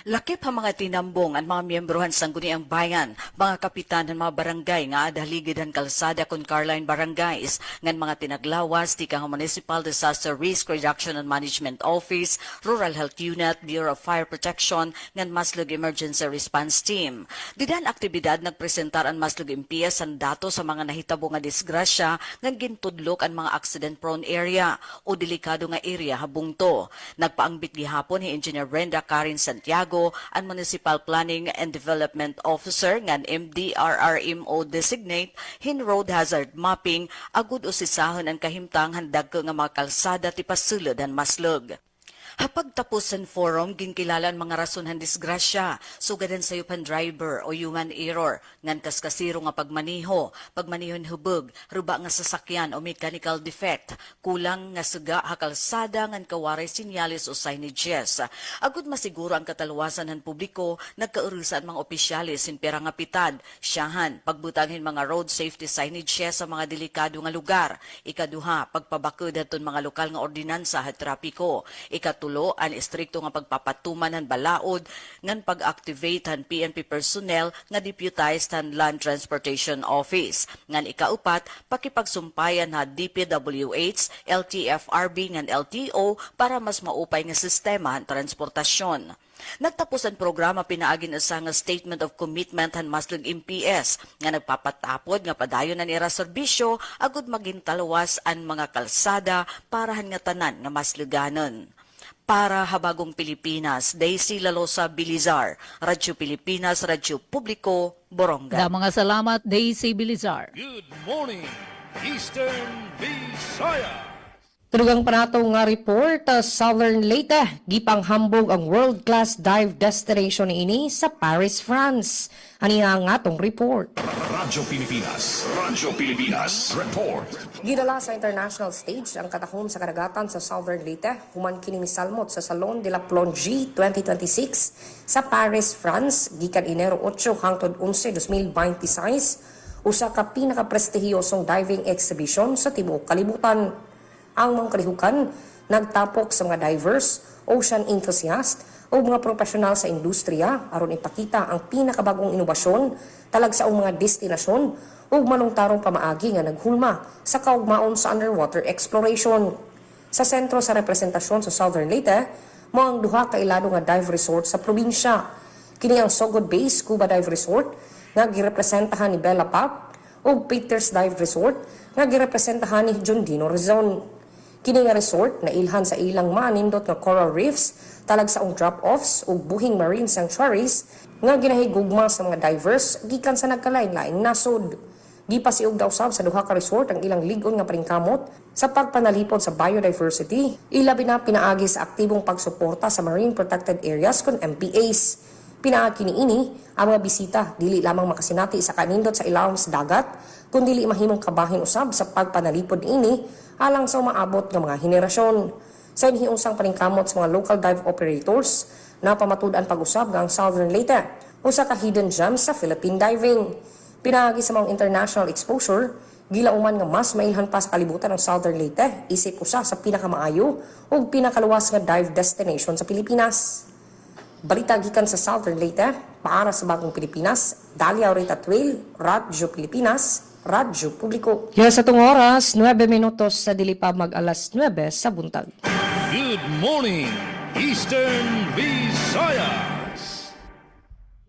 Lakip ang mga tinambong at mga miyembrohan sang Guniang Bayan, mga kapitan ng mga barangay nga adaligid ang kalsada kun Carline Barangays, ngan mga tinaglawas, tikang Municipal Disaster Risk Reduction and Management Office, Rural Health Unit, Bureau of Fire Protection, ngan Maslog Emergency Response Team. Didan aktibidad nagpresentar ang Maslog MPS ang dato sa mga nahitabo nga disgrasya ngan gintudlok ang mga accident-prone area o delikado nga area habungto. Nagpaangbit gihapon ni Engineer Brenda Karin Santiago ang Municipal Planning and Development Officer ngan MDRRMO designate hin road hazard mapping agud usisahon ang kahimtang handag nga mga kalsada ti pasulod ang Maslog. Hapag tapos ang forum, ginkilala ang mga rason ng disgrasya, sugadan sa yupan driver o human error, ngan kaskasiro nga pagmaniho hubog, ruba nga sasakyan o mechanical defect, kulang nga suga hakalsada ngan kawaray sinyalis o signages. Agud masiguro ang kataluwasan ng publiko, nagkaurusan mga opisyalis in pera nga pitad, siyahan, pagbutangin mga road safety signages sa mga delikado nga lugar, ikaduha, pagpabakod aton mga lokal nga ordinansa at trapiko, ikatulo, ang istrikto nga pagpapatuman ng balaod ngan pag-activate ng PNP personnel nga deputized ng Land Transportation Office. Ngan ikaupat, pakipagsumpayan na DPWH, LTFRB ngan LTO para mas maupay nga sistema ng transportasyon. Nagtapos ang programa pinaagin sa nga Statement of Commitment han Maslog MPS nga nagpapatapod nga padayon na nira serbisyo agud magintalawas ang mga kalsada para han nga tanan nga masluganon. Para Habagong Pilipinas, Daisy Lalosa Bilizar, Radyo Pilipinas, Radyo Publiko, Boronga. Mga salamat, Daisy Bilizar. Good morning, Eastern Visayas. Turugang panato nga report, Southern Leyte, gipanghambog ang world-class dive destination ini sa Paris, France. Aniha nga tong report. Radyo Pilipinas Report. Gidala sa international stage ang katahom sa karagatan sa Southern Leyte, human kini misalmot sa Salon de la Plongée 2026 sa Paris, France, gikan Enero 8 hangtod 11, 2026, usa ka pinakaprestihiyosong diving exhibition sa tibuok kalibutan. Ang mga kalihukan nagtapok sa mga divers, ocean enthusiast o mga profesional sa industriya aron ipakita ang pinakabagong inobasyon talagsaong mga destinasyon o manungtarong pamaagi nga naghulma sa kaugmaon sa underwater exploration. Sa sentro sa representasyon sa Southern Leyte, mo ang duha ka ilado nga dive resort sa probinsya. Kini ang Sogod Bay Scuba Dive Resort nga girepresentahan ni Bella Pap o Peters Dive Resort nga girepresentahan ni John Dino Rizon. Kini nga resort na ilhan sa ilang manindot nga coral reefs, talagsaong drop-offs ug buhing marine sanctuaries nga ginahigugma sa mga divers gikan sa nagkalain-laing nasod. Gipasiug daw sab sa duha ka resort ang ilang ligon nga paringkamot sa pagpanalipod sa biodiversity, ilabi na pinaagi sa aktibong pagsuporta sa marine protected areas kon MPAs. Pinaagi niini ang mga bisita dili lamang makasinati sa kanindot sa ilawom sa dagat, kundi dili mahimong kabahin usab sa pagpanalipod ini alang sa umaabot ng mga henerasyon. Sa inhiunsang paningkamot sa mga local dive operators na pamatud-an pag-usab ng Southern Leyte, usa ka hidden gem sa Philippine diving. Pinagi sa mga international exposure, gilauman nga mas mailhan pa sa kalibutan ng Southern Leyte, isip usa sa pinakamaayo ug pinakaluwas nga dive destination sa Pilipinas. Balita gikan sa Southern Leyte, para sa Bagong Pilipinas, Dalia Orita Tuil, Radyo Pilipinas, Radyo Publiko. Sa itong oras, 9 minutos sa dilipab mag-alas 9 sa buntag. Good morning, Eastern Visayas.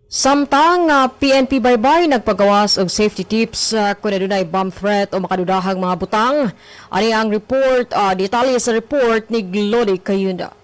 Samtang PNP Baybay nagpagawas og safety tips kung adunay bomb threat o makadudahang mga butang. Ani ang report, detalye sa report ni Glody Kayunda.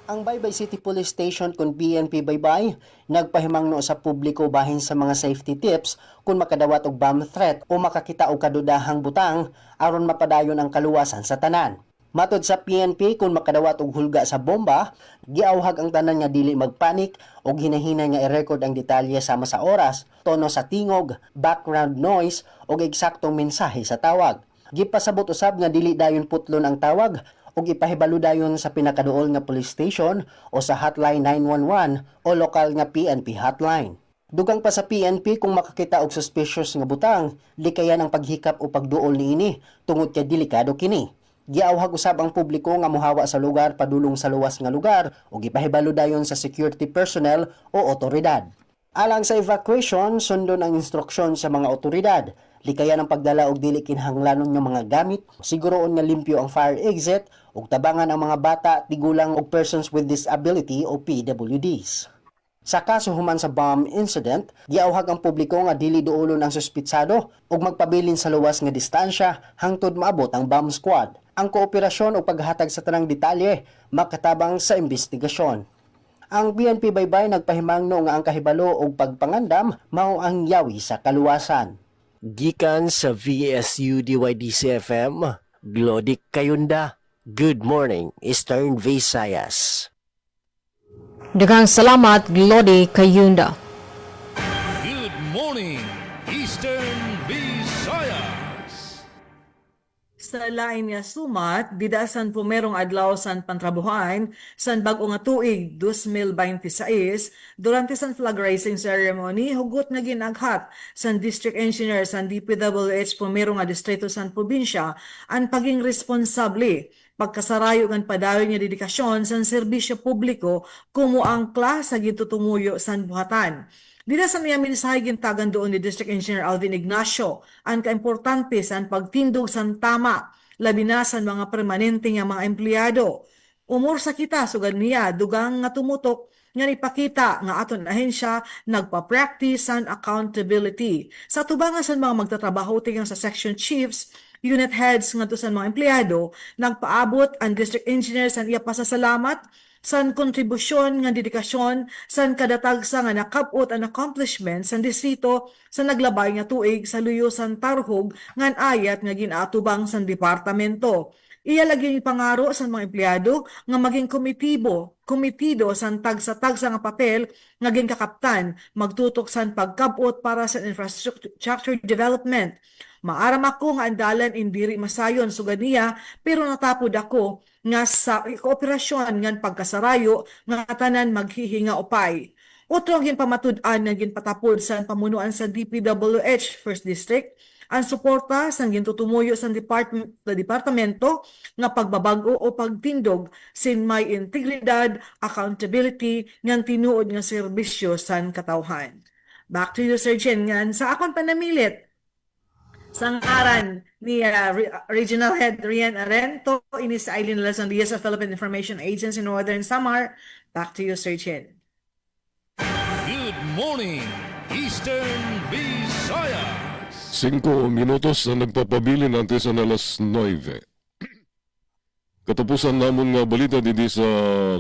Ang Baybay City Police Station kung PNP Baybay nagpahimangno sa publiko bahin sa mga safety tips kung makadawat og bomb threat o makakita og kadudahang butang aron mapadayon ang kaluwasan sa tanan. Matod sa PNP kung makadawat og hulga sa bomba, giawhag ang tanan nga dili magpanik og hinahinay nga i-record ang detalye sama sa oras, tono sa tingog, background noise ug eksaktong mensahe sa tawag. Gipasabot usab nga dili dayon putlon ang tawag ug ipahibalo dayon sa pinakaduol nga police station o sa hotline 911 o lokal nga PNP hotline. Dugang pa sa PNP kung makakita og suspicious nga butang, likayan ang paghikap o pagduol niini tungod kay delikado kini. Giawhag usab ang publiko nga mohawa sa lugar padulong sa luwas nga lugar ug ipahibalo dayon sa security personnel o otoridad. Alang sa evacuation, sundon ang instruksyon sa mga otoridad. Likayan ang pagdala og dili kinahanglanon nga mga gamit, siguroon nga limpyo ang fire exit ug tabangan ang mga bata, tigulang ug persons with disability o PWDs. Sa kaso human sa bomb incident, giawhag ang publiko nga dili duolon ang suspitsado ug magpabilin sa luwas nga distansya hangtod maabot ang bomb squad. Ang kooperasyon o paghatag sa tanang detalye makatabang sa investigasyon. Ang PNP Baybay nagpahimangno nga ang kahibalo og pagpangandam mao ang yawi sa kaluwasan. Gikan sa VSU DYDC-FM, Glody Kayunda. Good morning, Eastern Visayas. Daghang salamat, Glody Kayunda. Good morning, Eastern Visayas. Sa lain nga sumat, didasan po merong adlaw san pantrabuhan san bag-o nga tuig 2026 durante san flag raising ceremony hugot nga ginaghat san district engineer san DPWH po merong nga distrito san probinsya ang paging responsable pagkasarayo ng padayon nga dedikasyon san serbisyo publiko kumo angkla sa gitutunguyo san buhatan. Dila sa niya mensahe gintagan doon ni District Engineer Alvin Ignacio ang kaimportante sa pagtindog san tama labi na sa mga permanente nga mga empleyado. Umor sa kita sugad niya dugang nga tumutok nga ipakita nga aton ahensya nagpa-practice san accountability. Sa tubangan sa mga magtatrabaho tingang sa section chiefs, unit heads nga to sa mga empleyado, nagpaabot ang district engineer sa iya pasasalamat san kontribusyon nga dedikasyon san kadatagsa nga nakabot ang accomplishments san distrito sa naglabay nga tuig sa luyo san tarhog ngan ayat nga ginaatubang san departamento. Iya lagi pangaro sa mga empleyado nga maging komitido san tagsa-tagsa nga papel nga ginkakaptan magtutok san pagkabot para sa infrastructure development. Maaram ako nga andalan indiri masayon sugad niya pero natapod ako nga sa kooperasyon ngan pagkasarayo nga tanan maghihinga upay. Utrong ginpamatud-an nga ginpatapod sa pamunuan sa DPWH First District ang suporta sang gintutumuyo sa departamento nga pagbabago o pagtindog sin may integridad, accountability ngan tinuod nga serbisyo san katawhan. Back to you, Sir Jen. Ngan sa akon panamilit sa ngaran ni Regional Head Rian Arento inis sa Eileen Lason Diaz sa Philippine Information Agency Northern Samar. Back to you, Sir Chen. Good morning, Eastern Visayas. 5 minutos na nagpapabilin antes na alas 9. Katapusan namon nga balita didi sa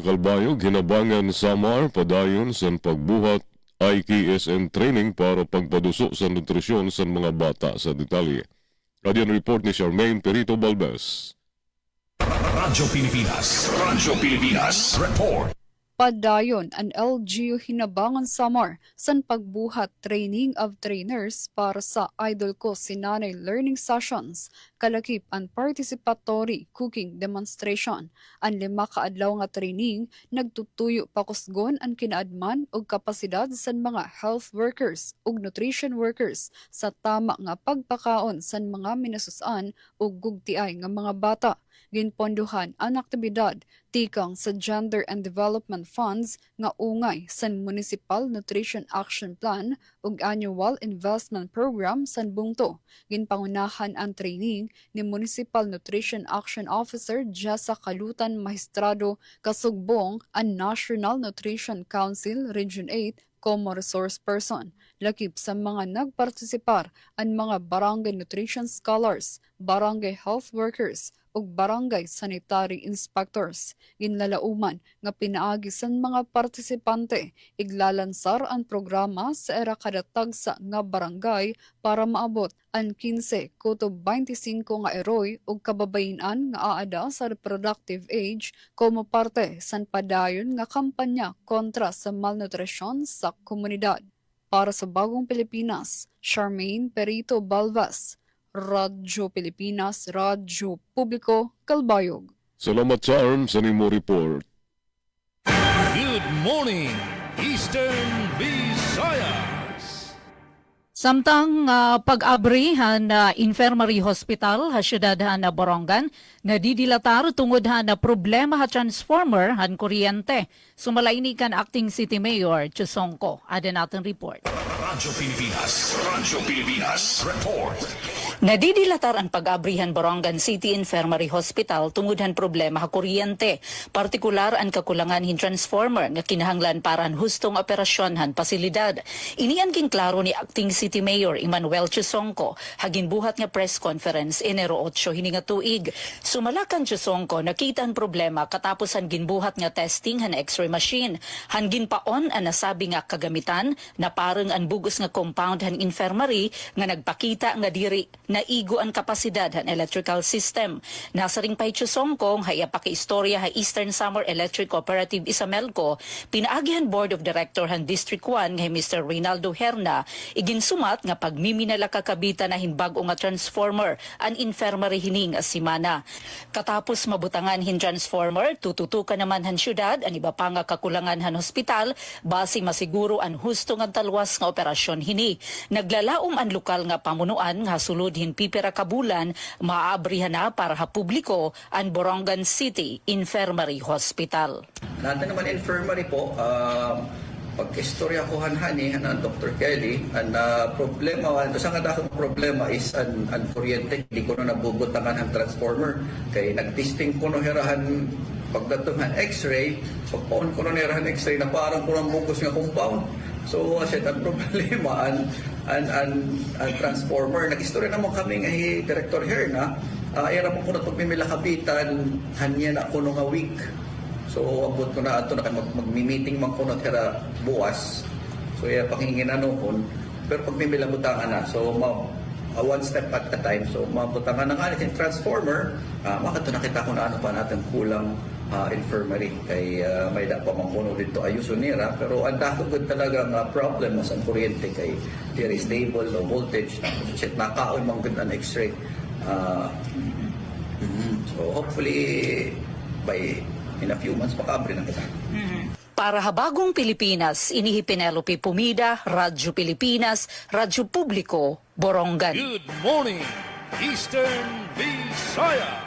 Calbayog, hinabangan Samar padayon sa pagbuhat IKSN training para pagpaduso sa nutrisyon sa mga bata sa detalye. Radyan report ni Charmaine Perito Balbes. Radyo Pilipinas report. Padayon ang LGU hinabangan Samar san pagbuhat training of trainers para sa Idol Ko Sinanay learning sessions, kalakip ang participatory cooking demonstration. Ang 5 kaadlaw nga training nagtutuyo pakusgon ang kinaadman og kapasidad san mga health workers ug nutrition workers sa tama nga pagpakaon san mga minasusan ug gugtiay nga mga bata. Ginponduhan ang aktibidad tikang sa Gender and Development Funds nga ungay sa Municipal Nutrition Action Plan ug Annual Investment Program san Bungto. Ginpangunahan ang training ni Municipal Nutrition Action Officer Jessa Kalutan Maestrado kasugbong ang National Nutrition Council Region 8 como resource person. Lakip sa mga nagpartisipar ang mga barangay nutrition scholars, barangay health workers, ug barangay sanitary inspectors. Ginlalauman nga pinaagi san mga partisipante iglalansar ang programa sa era kada tagsa nga barangay para maabot ang 15 kutob 25 nga eroy ug kababayen-an nga aada sa reproductive age como parte san padayon nga kampanya kontra sa malnutrisyon sa komunidad. Para sa Bagong Pilipinas, Charmaine Perito Balbas, Radyo Pilipinas, Radyo Publiko, Calbayog. Salamat sa sa nimo report. Good morning, Eastern Visayas. Samtang pag-abrihan na infirmary hospital ha siyudad na Borongan, nadidilatar tungod na problema ha transformer han kuryente. Sumalaini kan acting city mayor Chusongko. Ada natin report. Radyo Pilipinas report. Nadidilatar ang pag-abrihan Borongan City Infirmary Hospital tungudhan problema ha kuryente, partikular ang kakulangan hin transformer nga kinahanglan para ang hustong operasyon han pasilidad. Inian king klaro ni Acting City Mayor Emmanuel Chusongko hagin buhat nga press conference Enero 8 hini nga tuig. Sumalakan Chusongko nakita ang problema katapos ang ginbuhat nga testing han X-ray machine. Han ginpaon ang nasabi nga kagamitan na parang ang bugos nga compound han infirmary nga nagpakita nga diri naigo ang kapasidad han electrical system. Nasa ring pay Chusongko haya pakiistorya ha Eastern Samar Electric Cooperative Isamelco, pinaagihan Board of Director han District 1 nga Mr. Reynaldo Herna, iginsumat nga pagmiminala kakabitan na hinbago nga transformer ang infirmary hining asimana. Katapos mabutangan hin transformer, tututukan naman han syudad ang iba pa nga kakulangan han hospital base masiguro ang husto nga talwas nga operasyon hini. Naglalaom ang lokal nga pamunuan nga sulod hin pipera kabulan maabrihan na para ha publiko ang Borongan City Infirmary Hospital. Natin naman infirmary po, pag-istorya ko hanhani ng Dr. Kelly, ang problema, ito sa kadakong problema is ang kuryente, hindi ko na nabubutangan ang transformer. Kaya nag-testing ko no herahan pagdatungan X-ray, pagpaon ko no herahan X-ray na parang kurang bugos nga compound. So, as ang problema, ang transformer, nag-istorya naman kami nga Director Herna, era mo ko na pagmimila kapitan, hanya na ako nga week. So abot ko na ato na mag-meeting man ko na tira buwas. So pakingin ano kon pero pag may milabutangan na. So one step at a time. So mabutangan ng ating transformer, makato nakita ko na ano pa natin kulang infirmary kay may dapat mangkuno dito ayuson nira pero ang dakod talaga nga problem mas ang kuryente kay very stable low voltage check nakaon man gud ang x-ray so hopefully by in a few months makaabri na kita. Para habagong Pilipinas, inihi Penelope Pumida, Radyo Pilipinas, Radyo Publiko, Borongan. Good morning, Eastern Visayas.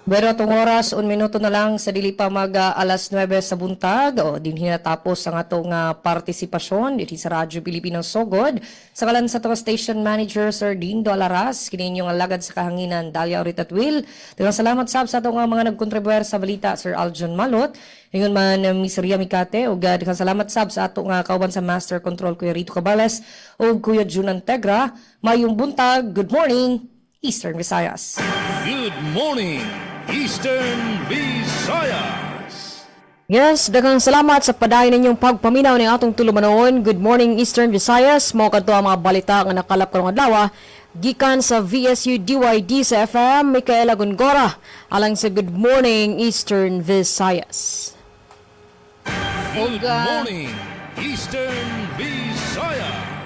Pero itong oras, 1 minuto na lang sa dili pa alas 9 sa buntag. O, din hinatapos ang atong partisipasyon dito sa Radyo Pilipinang Sogod. Sa kalan sa itong station manager, Sir Dean Dolaras, kininyong alagad sa kahanginan, Dalia Oritatwil. Dagang salamat sa atong mga nagkontribuer sa balita, Sir Aljon Malot. Ngayon man, Ms. Ria Mikate, o dagang salamat sa atong kauban sa Master Control, Kuya Rito Cabales, o Kuya Junan Tegra. Mayong buntag, good morning, Eastern Visayas. Good morning, Eastern Visayas. Yes, daghang salamat sa padayon ninyong pagpaminaw ng atong tulumanon. Good morning, Eastern Visayas. Mao kadto ang mga balita nga nakalap karong adlaw gikan sa VSU DYD sa FM Micaela Gongora alang sa Good Morning, Eastern Visayas. Good morning, Eastern Visayas.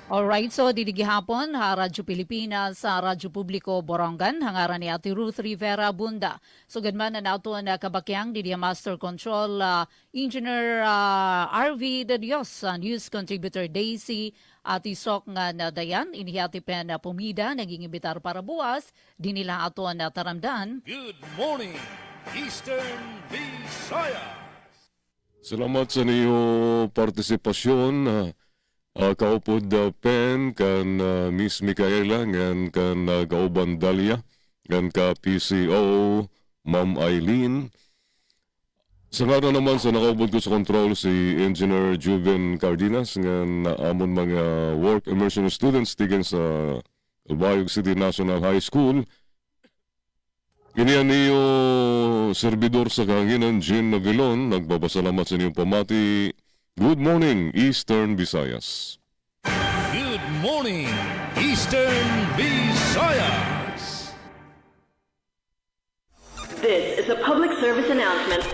Alright, so didigihapon ha Radyo Pilipinas sa Radyo Publiko Borongan hangaran ni Ate Ruth Rivera Bunda. So ganman na nato na kabakyang di Master Control Engineer RV De Dios, News Contributor Daisy at isok nga na dayan inihati pen Pumida naging imbitar para buwas di nila ato na taramdan. Good morning, Eastern Visayas. Salamat sa niyo partisipasyon. Kaupod pen kan Miss Micaela ngan kan kauban Dalia ngan ka PCO Ma'am Eileen. Sa nga naman sa nakaupod ko sa control si Engineer Juven Cardenas ngan amon mga work immersion students tigan sa Albayog City National High School. Kiniyan niyo servidor sa kahanginan Jean Navilon, nagbabasalamat sa inyong pamati. Good morning, Eastern Visayas. Good morning, Eastern Visayas. This is a public service announcement.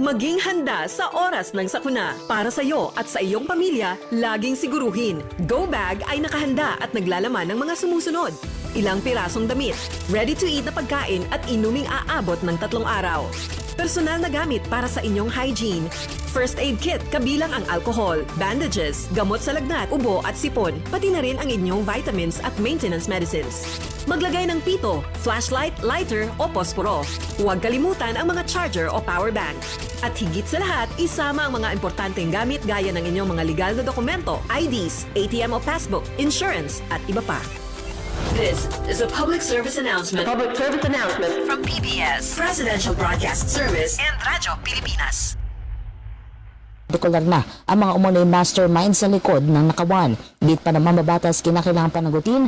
Maging handa sa oras ng sakuna. Para sa iyo at sa iyong pamilya, laging siguruhin. Go Bag ay nakahanda at naglalaman ng mga sumusunod. Ilang pirasong damit, ready-to-eat na pagkain at inuming aabot ng 3 araw. Personal na gamit para sa inyong hygiene. First aid kit kabilang ang alcohol, bandages, gamot sa lagnat, ubo at sipon, pati na rin ang inyong vitamins at maintenance medicines. Maglagay ng pito, flashlight, lighter o posporo. Huwag kalimutan ang mga charger o power bank. At higit sa lahat, isama ang mga importanteng gamit gaya ng inyong mga legal na dokumento, IDs, ATM o passbook, insurance at iba pa. This is a public service announcement. From PBS, Presidential Broadcast Service and Radyo Pilipinas. Partikular na ang mga umunay mastermind sa likod ng nakawan. Di pa naman mabatas kinakailangan panagutin